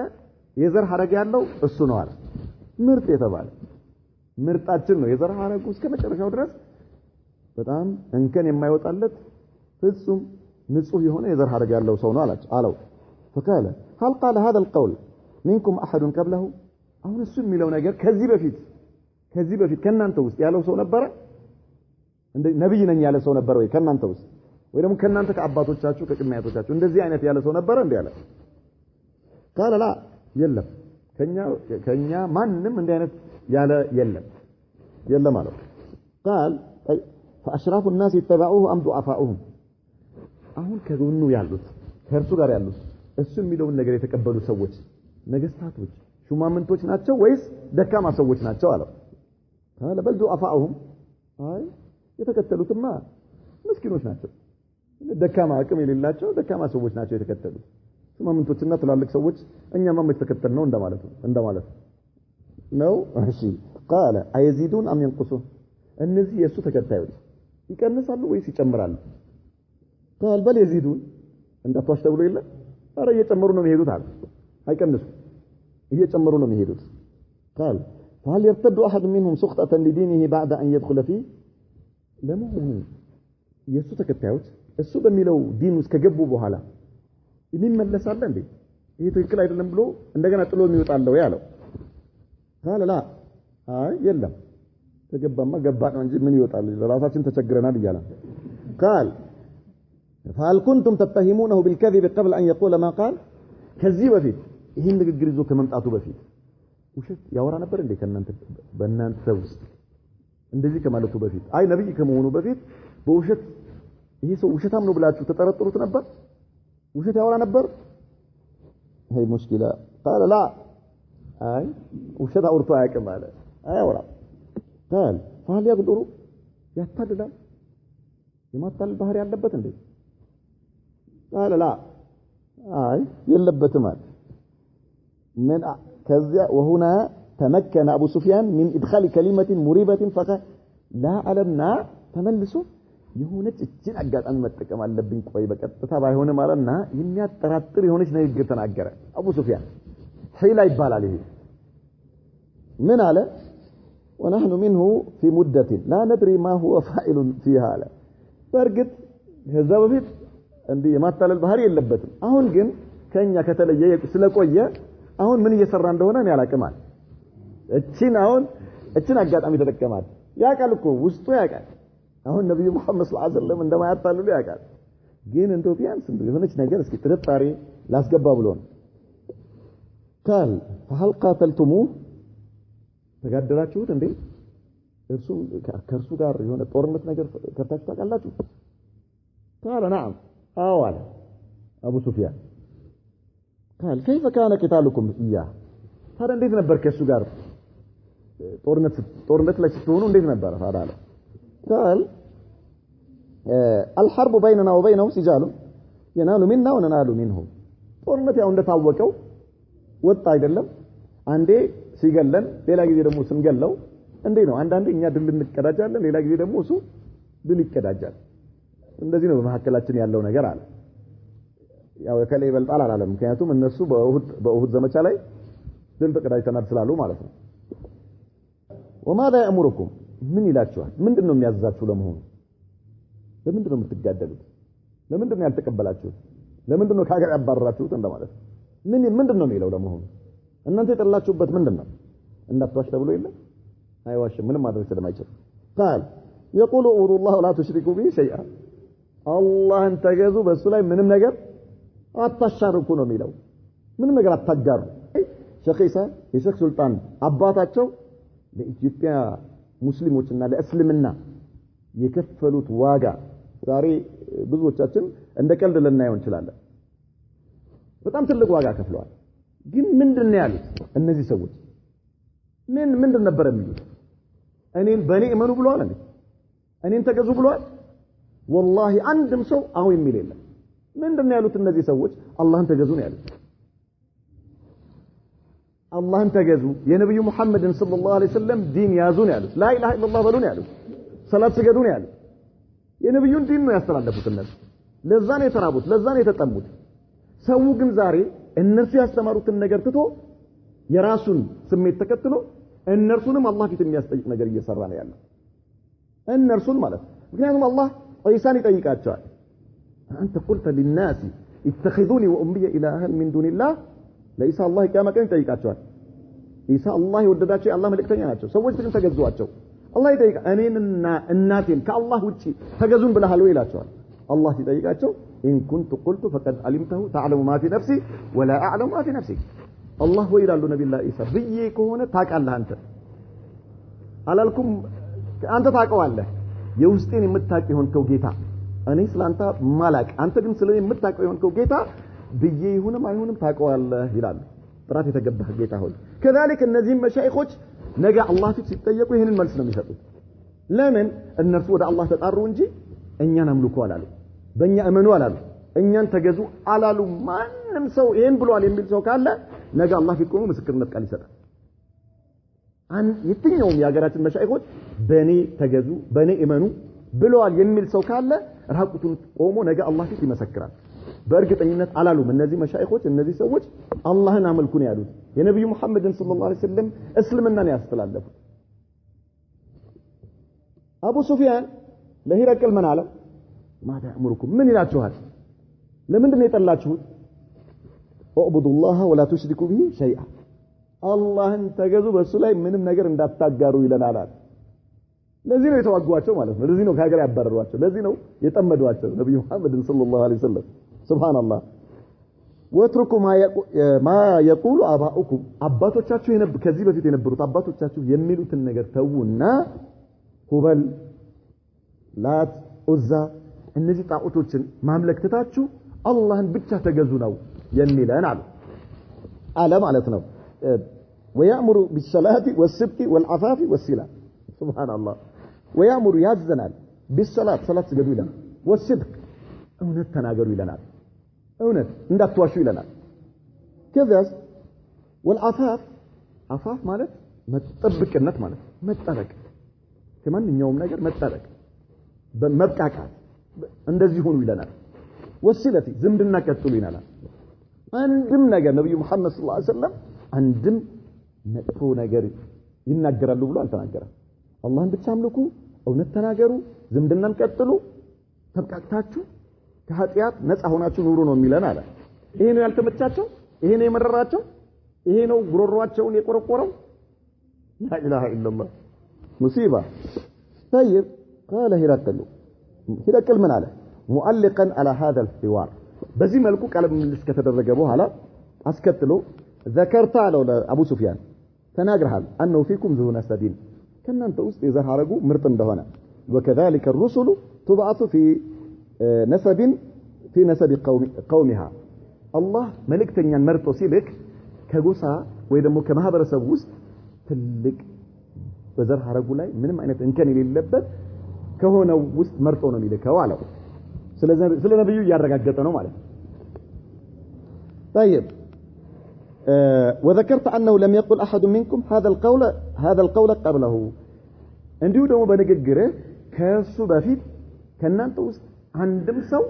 የዘር ሐረግ ያለው እሱ ነው አለ ምርጥ የተባለ ምርጣችን ነው የዘር ሐረጉ እስከ መጨረሻው ድረስ በጣም እንከን የማይወጣለት ፍጹም ንጹህ የሆነ የዘር ሐረግ ያለው ሰው ነው አለው فقال هل قال هذا القول منكم احد قبله አሁን እሱ የሚለው ነገር ከዚህ በፊት ከናንተ ውስጥ ያለው ሰው ነበር እንደ ነብይ ነኝ ያለ ሰው ነበር ወይ ከናንተ ውስጥ ወይ ደግሞ ከናንተ ከአባቶቻችሁ ከቅድሚያቶቻችሁ እንደዚህ አይነት ያለ ሰው ነበር እንዴ ያለ قال لا የለም ከኛ ማንንም እንዲህ አይነት ያለ የለም ማለት قال فاشراف الناس يتبعوه ام ضعفاؤهم አሁን ከጎኑ ያሉት ከእርሱ ጋር ያሉት እሱ የሚለውን ነገር የተቀበሉ ሰዎች ነገስታቶች ሹማምንቶች ናቸው ወይስ ደካማ ሰዎች ናቸው አለው قال بل ضعفاؤهم አይ የተከተሉትማ ምስኪኖች ናቸው ደካማ አቅም የሌላቸው ደካማ ሰዎች ናቸው የተከተሉት ሹማምንቶችና ትላልቅ ሰዎች እኛማ መተከተል ነው እንደማለት ነው እሺ قال ايزيدون ام ينقصون እነዚህ የሱ ተከታዮች ይቀንሳሉ ወይስ ይጨምራሉ قال بل يزيدون እንዳትዋሽ ተብሎ የለ አረ እየጨመሩ ነው የሚሄዱት አለ አይቀንሱ እየጨመሩ ነው የሚሄዱት قال فهل يرتد احد منهم سخطة لدينه بعد ان يدخل فيه ለመሆኑ የሱ ተከታዮች እሱ በሚለው ዲን ውስጥ ከገቡ በኋላ ይመለሳል እንዴ ይሄ ትክክል አይደለም ብሎ እንደገና ጥሎ የሚወጣለው ያለው قال لا አይ የለም ተገባማ ገባ ነው እንጂ ምን ይወጣል ለራሳችን ተቸግረናል ይላል قال فهل كنتم تتهمونه بالكذب قبل ان يقول ما قال ከዚህ በፊት ይሄን ንግግር ይዞ ከመምጣቱ በፊት ውሸት ያወራ ነበር እንዴ ከናንተ በእናንተ ውስጥ እንደዚህ ከማለቱ በፊት አይ ነብይ ከመሆኑ በፊት በውሸት ይሄ ሰው ውሸታም ነው ብላችሁ ተጠረጥሩት ነበር ውሸት ያወራ ነበር هي مشكله قال لا አይ ውሸት አውርቶ አያውቅም አለ አያወራ قال فهل يقدر ያታልላል የማታለል ባህሪ ያለበት እንዴ قال لا አይ የለበትም አለ من كذا وهنا تمكن ابو سفيان من ادخال كلمه مريبه فقال لا علمنا ተመልሶ የሆነች እችን አጋጣሚ መጠቀም አለብኝ ቆይ በቀጥታ ባይሆነ ማለትና የሚያጠራጥር የሆነች ንግግር ተናገረ አቡ ሱፊያን ሒላ ይባላል ይሄ ምን አለ ونحن منه في مدة لا ندري ما هو فاعل فيها አለ በርግጥ ከዛ በፊት እንዲህ የማታለል ባህሪ የለበትም አሁን ግን ከኛ ከተለየ ስለቆየ አሁን ምን እየሰራ እንደሆነ እኔ አላቅማል እችን አጋጣሚ ተጠቀማል ያቃል እኮ ውስጡ ያቃል አሁን ነብዩ መሐመድ ሰለላሁ ዐለይሂ ወሰለም እንደማያታልሉ ያቃል ግን እንደው ቢያንስ የሆነች ነገር እስኪ ጥርጣሬ ላስገባ ብሎ ነው قال فهل قاتلتموه ተጋደላችሁት እንዴ ከእርሱ ጋር የሆነ ጦርነት ነገር ከፍታችሁ ታውቃላችሁ قال نعم አዋል አቡ ሱፊያን قال كيف كان قتالكم اياه ታዲያ እንዴት ነበር ከእሱ ጋር ጦርነት ላይ ስትሆኑ እንዴት ነበር ታዲያ قال الحرب بيننا وبينهم سجال ينال منا وننال منه ጦርነት ያው እንደታወቀው ወጣ አይደለም አንዴ ሲገለን ሌላ ጊዜ ደግሞ ስንገለው እንዴ ነው አንዳንዴ እኛ ድል እንቀዳጃለን ሌላ ጊዜ ደግሞ እሱ ድል ይቀዳጃል እንደዚህ ነው በመሐከላችን ያለው ነገር አለ ያው ከላይ ይበልጣል አላለም ምክንያቱም እነሱ በኡሁድ ዘመቻ ላይ ድል ተቀዳጅተናል ስላሉ ማለት ነው وماذا يأمركم ምን ይላችኋል ምንድነው የሚያዛችሁ ለመሆኑ ለምንድነው የምትጋደሉት ለምንድነው ያልተቀበላችሁት ለምንድነው ካገር ያባረራችሁት እንደማለት ምንድነው የሚለው ለመሆኑ እናንተ የጠላችሁበት ምንድነው እንዳትዋሽ ተብሎ የለም አይዋሽም ምንም ማድረግ ስለማይችል قال يقول اعبدوا الله ولا تشركوا به شيئا አላህን ተገዙ በሱ ላይ ምንም ነገር አታሻርኩ ነው የሚለው ምንም ነገር አታጋሩ ሸኺሳ የሸኽ ሱልጣን አባታቸው ለኢትዮጵያ ሙስሊሞችና ለእስልምና የከፈሉት ዋጋ ዛሬ ብዙዎቻችን እንደ ቀልድ ልናየው እንችላለን በጣም ትልቅ ዋጋ ከፍለዋል ግን ምንድነው ያሉት እነዚህ ሰዎች ምንድን ነበር የሚሉት እኔን በኔ እመኑ ብለዋል እንዴ እኔን ተገዙ ብለዋል والله አንድም ሰው አው የሚል የለም ምንድነው ያሉት እነዚህ ሰዎች አላህን ተገዙ ነው ያሉት አላህን ተገዙ የነብዩ መሐመድን ሰለላሁ ዐለይሂ ወሰለም ዲን ያዙ ነው ያሉት ላ ኢላሃ ኢላላህ በሉ ነው ያሉት ሰላት ስገዱ ነው ያሉት የነብዩን ዲን ነው ያስተላለፉት እነሱ ለዛ ነው የተራቡት ለዛ ነው የተጠሙት ሰው ግን ዛሬ እነሱ ያስተማሩትን ነገር ትቶ የራሱን ስሜት ተከትሎ እነርሱንም አላህ ፊት የሚያስጠይቅ ነገር እየሰራ ነው ያለው እነርሱን ማለት ምክንያቱም አላህ ዒሳን ይጠይቃቸዋል አንተ قلت للناس اتخذوني وامي الها من دون الله ለኢሳ አላህ ቂያማ ቀን ይጠይቃቸዋል ኢሳ አላህ ይወደዳቸው የአላህ መልእክተኛ ናቸው ሰዎች ግን ተገዟቸው አላህ ይጠይቃ እኔንና እናቴን ከአላህ ውጪ ተገዙን ብለሃል ወይ ይላቸዋል አላህ ሲጠይቃቸው ኢን ኩንቱ ቁልቱ ፈቀድ አሊምተሁ ተዕለሙ ማ ፊ ነፍሲ ወላ አዕለሙ ማ ፊ ነፍሲክ አላህ ወይ ይላሉ ነብዩላህ ኢሳ ብዬ ከሆነ ታውቃለህ አንተ አላልኩም አንተ ታውቀዋለህ የውስጤን የምታውቅ የሆንከው ጌታ እኔ ስላንተ ማላቅ አንተ ግን ስለኔ የምታውቀው የሆንከው ጌታ ብዬ ይሁንም አይሁንም ታውቀዋለህ ይላል ጥራት የተገባህ ጌታ ሆይ كذلك እነዚህ መሻይኾች ነገ አላህ ፊት ሲጠየቁ ይሄንን መልስ ነው የሚሰጡት ለምን እነርሱ ወደ አላህ ተጣሩ እንጂ እኛን አምልኩ አላሉ በእኛ እመኑ አላሉ እኛን ተገዙ አላሉ ማንም ሰው ይሄን ብሏል የሚል ሰው ካለ ነገ አላህ ፊት ቆሞ ምስክርነት ቃል ይሰጣል የትኛውም የሀገራችን መሻይኾች በእኔ ተገዙ በእኔ እመኑ ብለዋል የሚል ሰው ካለ ራቁቱን ቆሞ ነገ አላህ ፊት ይመሰክራል በእርግጠኝነት አላሉም እነዚህ መሻይኾች እነዚህ ሰዎች አላህን አመልኩ ነው ያሉት የነብዩ መሐመድን ሰለላሁ ዐለይሂ ወሰለም እስልምናን ያስተላለፉት አቡ ሱፊያን ለሂረቅል ምን አለ ማዳ አምሩኩም ምን ይላችኋል ለምንድነው የጠላችሁት اعبدوا الله ولا تشركوا به شيئا አላህን ተገዙ በሱ ላይ ምንም ነገር እንዳታጋሩ ይለናል ለዚህ ነው የተዋጓቸው ማለት ነው ለዚህ ነው ከሀገር ያባረሯቸው ለዚህ ነው የጠመዷቸው ነብዩ መሐመድን ሰለላሁ ዐለይሂ ወሰለም ሱብሃንአላህ ወትሩኩ ما يقول اباؤكم አባቶቻችሁ ከዚህ በፊት የነበሩት አባቶቻችሁ የሚሉትን ነገር ተውና ሁበል ላት ኡዛ እነዚህ ጣዖቶችን ማምለክ ትታችሁ አላህን ብቻ ተገዙ ነው የሚለን አለ ማለት ነው ويأمر بالصلاة والصدق والعفاف والصلة سبحان الله ويأمر يعزنا بالصلاة صلاة سجدوا لنا والصدق እውነት ተናገሩ ይለናል እውነት እንዳትዋሹ ይለናል كذا والعفاف عفاف ማለት መጠበቅነት ማለት መጠበቅ ከማንኛውም ነገር መጠበቅ በመብቃቃት እንደዚህ ሆኑ ይለናል ወሲለቲ ዝምድና ቀጥሉ ይለናል አንድም ነገር ነብዩ መሐመድ ሰለላሁ ዐለይሂ ወሰለም አንድም መጥፎ ነገር ይናገራሉ ብሎ አልተናገረም አላህን ብቻ አምልኩ እውነት ተናገሩ ዝምድናን ቀጥሉ ተብቃቅታችሁ ከኃጢያት ነፃ ሆናችሁ ኑሩ ነው የሚለን አለ ይሄ ነው ያልተመቻቸው ይሄ ነው የመረራቸው ይሄ ነው ጉሮሮአቸውን የቆረቆረው لا اله الا الله مصيبه طيب قال هرقل من አለ مؤلقا على هذا الحوار በዚህ መልኩ ቃል ምልልስ ከተደረገ በኋላ አስከትሎ ذكرت على ابو سفيان ተናግረሃል انه فيكم ذو نسب ከናንተ ውስጥ የዘር ሐረጉ ምርጥ እንደሆነ وكذلك الرسل تبعث في نسب قومها الله መልእክተኛን መርጦ ሲልክ ከጎሳ ወይ ደግሞ ከማህበረሰብ ውስጥ ትልቅ በዘር ሐረጉ ላይ ምንም አይነት እንከን የሌለበት ከሆነው ውስጥ መርጦ ነው የሚልከው አለው ስለ ነብዩ ያረጋገጠ ነው ማለት طيب وذكرت انه لم يقل احد منكم هذا القول قبله እንዲሁ ደግሞ በንግግር ከሱ በፊት ከናንተ ውስጥ አንድም ሰው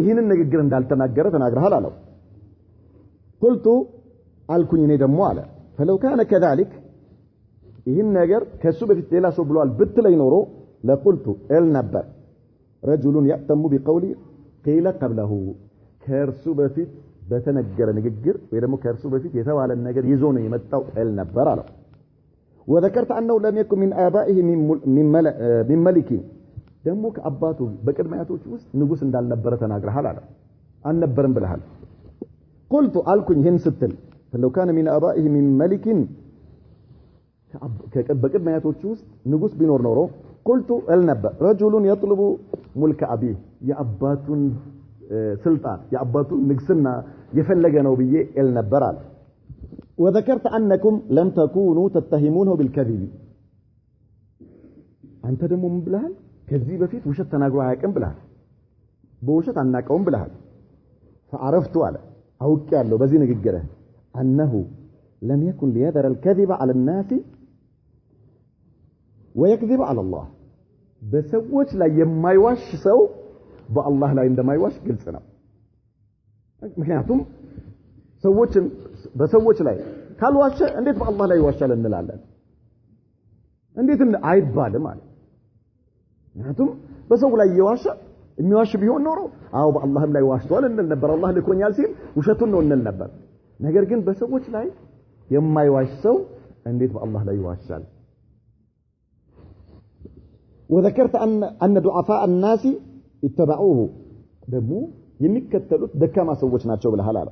ይህንን ንግግር እንዳልተናገረ ተናግረሃል አለው قلت አልኩኝ እኔ ደግሞ አለ فلو كان كذلك ይህን ነገር ከሱ በፊት ሌላ ሰው ብሏል ብትለኝ ኖሮ ለقلت النبر رجل يأتم بقولي قيل قبله ከርሱ በፊት በተነገረ ንግግር ወይ ደግሞ ከርሱ በፊት የተባለ ነገር ይዞ ነው የመጣው النبر አለው وذكرت انه لم يكن من ابائه من ملك ደግሞ ከአባቱ በቅድሚያቶች ውስጥ ንጉስ እንዳልነበረ ተናግረሃል አለ አልነበረም ብለሃል قلت አልኩኝ ይህን ስትል فلو كان من ابائه من ملك በቅድሚያቶች ውስጥ ንጉስ ቢኖር ኖሮ قلت النبأ رجل يطلب ملك ابيه የአባቱን ስልጣን የአባቱን ንግስና የፈለገ ነው ብዬ النبر አለ وذكرت انكم لم تكونوا تتهمونه بالكذب አንተ ደግሞ ምን ብለሃል ከዚህ በፊት ውሸት ተናግሮ አያውቅም ብለሃል በውሸት አናቀውም ብለሃል فعرفت على አውቅ ያለው በዚህ ንግግር انه لم يكن ليذر الكذب على الناس ويكذب على الله በሰዎች ላይ የማይዋሽ ሰው በአላህ ላይ እንደማይዋሽ ግልጽ ነው ምክንያቱም በሰዎች ላይ ካልዋሸ እንዴት በአላህ ላይ ይዋሻል እንላለን እንዴት አይባልም ማለት ምክንያቱም በሰው ላይ ይዋሻ የሚዋሽ ቢሆን ኖሮ አው በአላህም ላይ ዋሽቷል እንል ነበር አላህ ልኮኛል ሲል ውሸቱን ነው እንል ነበር ነገር ግን በሰዎች ላይ የማይዋሽ ሰው እንዴት በአላህ ላይ ይዋሻል وذكرت ان ضعفاء الناس اتبعوه ደግሞ የሚከተሉት ደካማ ሰዎች ናቸው ብለሃል አለ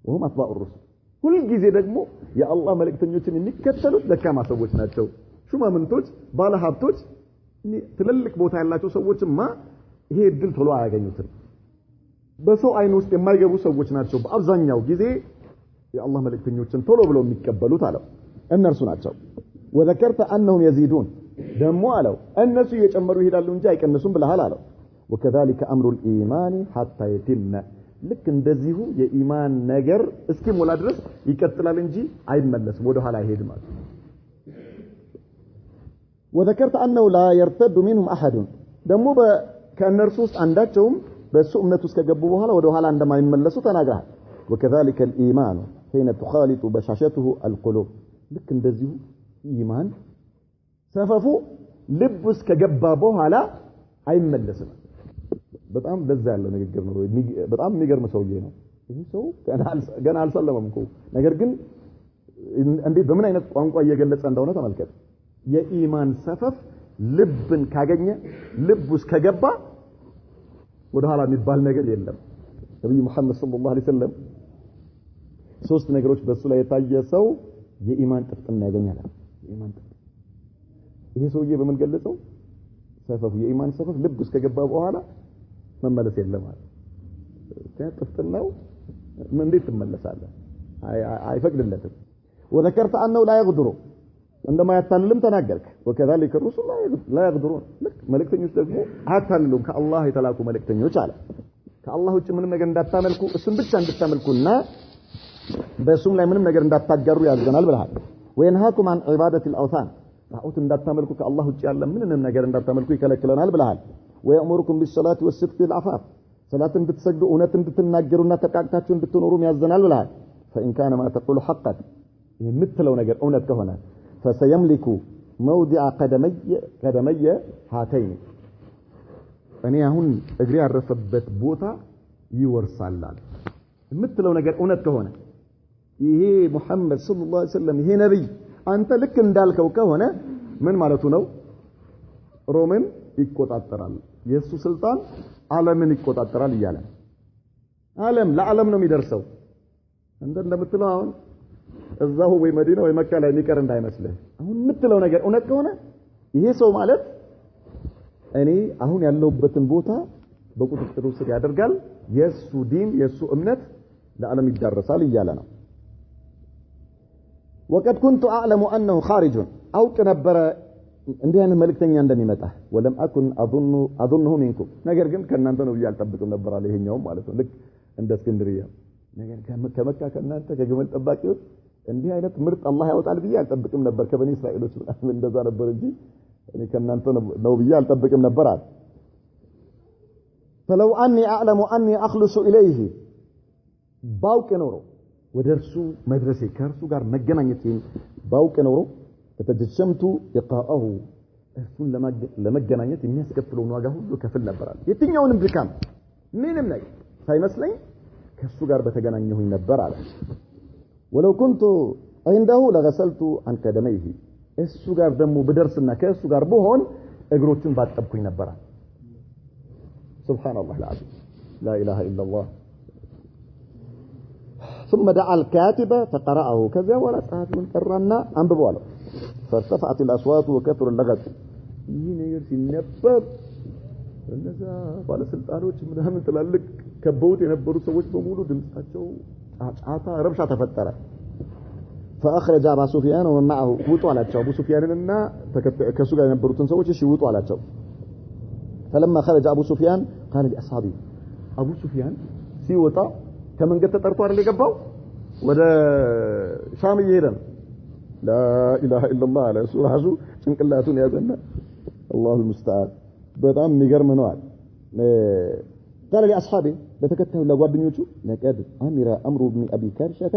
وهم اتباع الرسل ሁሉ ጊዜ ደግሞ የአላህ መልእክተኞችን የሚከተሉት ደካማ ሰዎች ናቸው ሹማምንቶች ባለሀብቶች ትልልቅ ቦታ ያላቸው ሰዎችማ ይሄ እድል ቶሎ አያገኙትም በሰው አይን ውስጥ የማይገቡ ሰዎች ናቸው በአብዛኛው ጊዜ የአላህ መልእክተኞችን ቶሎ ብለው የሚቀበሉት አለው እነርሱ ናቸው وذكرت انهم يزيدون ደግሞ አለው እነሱ እየጨመሩ ይሄዳሉ እንጂ አይቀንሱም ብለሃል አለው وكذلك امر الايمان حتى يتم ልክ እንደዚሁ የኢማን ነገር እስኪሞላ ድረስ ይቀጥላል እንጂ አይመለስም ወደ ኋላ አይሄድም ማለት وذكرت انه لا يرتد منهم احد ደግሞ ከእነርሱ ውስጥ አንዳቸውም በሱ እምነት ውስጥ ከገቡ በኋላ ወደ ኋላ እንደማይመለሱ ተናግረሃል وكذلك الايمان حين تخالط بشاشته القلوب ልክ እንደዚሁ ኢማን ሰፈፉ ልብ ውስጥ ከገባ በኋላ አይመለስም በጣም ደዛ ያለው ንግግር ነው በጣም የሚገርም ሰውዬ ነው ይሄ ሰው ገና አልሰለመም እኮ ነገር ግን እንዴት በምን አይነት ቋንቋ እየገለጸ እንደሆነ ተመልከት የኢማን ሰፈፍ ልብን ካገኘ ልብ ውስጥ ከገባ ወደ ኋላ የሚባል ነገር የለም ነብዩ መሐመድ ሰለላሁ ዐለይሂ ወሰለም ሶስት ነገሮች በሱ ላይ የታየ ሰው የኢማን ጥፍጥና ያገኛል የኢማን ይሄ ሰውዬ በምን ገለጸው ሰፈፉ የኢማን ሰፈፍ ልብ ውስጥ ከገባ በኋላ መመለስ የለም ማለት ጥፍጥናው ምን እንዴት ትመለሳለህ አይፈቅድለትም وذكرت انه لا يغدر عندما يتعلم ተናገርክ وكذلك الرسل لا يغدرون መልእክተኞች ደግሞ አታልሉም ከአላህ የተላኩ መልእክተኞች አለ ከአላህ ውጭ ምንም ነገር እንዳታመልኩ እሱን ብቻ እንድታመልኩና በሱም ላይ ምንም ነገር እንዳታጋሩ ያዘናል ብለሃል وينهاكم عن عباده الاوثان ጣዖት እንዳታመልኩ ከአላህ ውጭ ያለ ምንም ነገር እንዳታመልኩ ይከለክለናል ብለሃል ويأمركم بالصلاه والصدق والعفاف صلاه እንድትሰግዱ እውነት እንድትናገሩና ተቃቅታችሁ እንድትኖሩ ያዘናል ብለሃል فإن كان ما تقول حقا የምትለው ነገር እውነት ከሆነ فسيملك موضع قدمي هاتين እኔ አሁን እግሬ ያረፈበት ቦታ ይወርሳል የምትለው ነገር እውነት ከሆነ ይሄ ሙሐመድ ሰለላሁ ዐለይሂ ወሰለም ይሄ ነብይ አንተ ልክ እንዳልከው ከሆነ ምን ማለቱ ነው ሮምን ይቆጣጠራል የሱ ስልጣን ዓለምን ይቆጣጠራል ይያለ ለዓለም ነው የሚደርሰው እንደምትለው አሁን እዛው ወይ መዲና ወይ መካ ላይ የሚቀር እንዳይመስልህ አሁን የምትለው ነገር እውነት ከሆነ ይሄ ሰው ማለት እኔ አሁን ያለውበትን ቦታ በቁጥጥሩ ስር ያደርጋል የሱ ዲን የሱ እምነት ለዓለም ይዳረሳል ይያለ ነው وقد كنت اعلم انه خارج او كنبر እንዲህ አይነት መልእክተኛ እንደሚመጣ ወለም አኩን አظنه منكم ነገር ግን ከናንተ ነው ያልጠብቅም ነበር አለ ይሄኛው ማለት ነው ልክ እንደ እስክንድርያ ነገር ከመካ ከናንተ ከግመል ጠባቂዎች እንዲህ አይነት ምርጥ አላህ ያወጣል ብዬ አልጠብቅም ነበር ከበኒ እስራኤሎች እንደዛ ነበር እንጂ እኔ ከናንተ ነው ብዬ አልጠብቅም ነበር አለ فلو أني أعلم أني أخلص إليه باوك نورو ودرسو مدرسي كارسو قار مجنانيتين باوك نورو فتجسمت إقاءه እሱን ለመገናኘት የሚያስከፍለው ዋጋ ሁሉ ከፍል ነበር የትኛውንም ድካም ምንም ላይ ሳይመስለኝ ከሱ ጋር በተገናኘሁኝ ነበር አለ ولو كنت عنده لغسلت عن قدميه እሱ ጋር ደግሞ በደርስና ከሱ ጋር በሆን እግሮቹን ባጠብኩኝ ነበር سبحان الله العظيم لا اله الا الله ثم دعا الكاتب فقرأه كذا ولا صحابي قرانا انببوا له فارتفعت الأصوات وكثر اللغط ينير ሲነበብ እነዛ ባለስልጣኖች ምናምን ተላልቅ ከበውት የነበሩ ሰዎች በሙሉ ድምጻቸው ጫጫታ ረብሻ ተፈጠረ فأخرج أبو سفيان ومن معه وطوا على أبو سفياننا كسو ጋር የነበሩትን ሰዎች እሺ ውጡ አላቸው فلما خرج أبو سفيان قال لأصحابه أبو سفيان ሲወጣ ከመንገድ ተጠርቶ አይደል የገባው ወደ ሻም እየሄደ لا إله إلا الله على سورة حزو ጭንቅላቱን ያዘና الله المستعان በጣም የሚገርም ነው አለ قال لأصحابه በተከታዩ ለጓደኞቹ لقد أمر أمر ابن أبي كبشة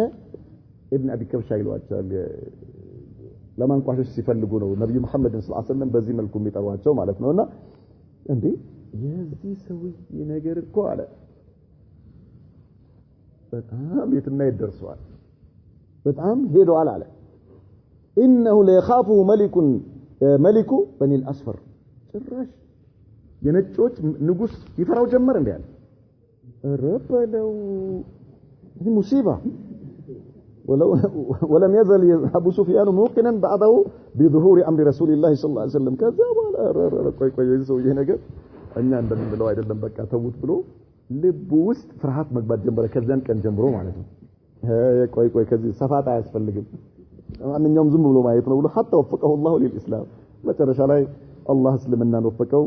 ابن أبي كبشة ይሏቸዋል ለማንቋሸሽ ሲፈልጉ ነው ነብዩ መሐመድ ሰለላሁ ዐለይሂ ወሰለም በዚህ መልኩ የሚጠሯቸው ማለት ነውና እንዴ የዚህ ሰውዬ ነገር እኮ አለ በጣም የትና ይደርሰዋል በጣም ሄዷል አለ إنه ليخافه ملك بني الأصفر ጭራሽ የነጮች ንጉስ ይፈራው ጀመር እንዴ አለ ረበለው دي مصيبه ولم يزل أبو سفيان موقنا بعده بظهور أمر رسول الله صلى الله عليه وسلم كذا ولا ቆይ ይዘው ይሄ ነገር እኛ እንደምንለው አይደለም በቃ ተውት ብሎ ልብ ውስጥ ፍርሃት መግባት ጀመረ ከዛን ቀን ጀምሮ ማለት ነው ቆይ ከዚህ ሰፋታ አያስፈልግም ማንኛውም ዝም ብሎ ማየት ነው ብሎ حتى وفقه الله للإسلام መጨረሻ ላይ الله እስልምናን ወፈቀው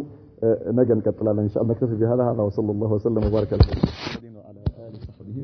ነገ እንቀጥላለን ኢንሻአላህ ነክተፊ بهذا وصلى الله وسلم وبارك على سيدنا وعلى آله وصحبه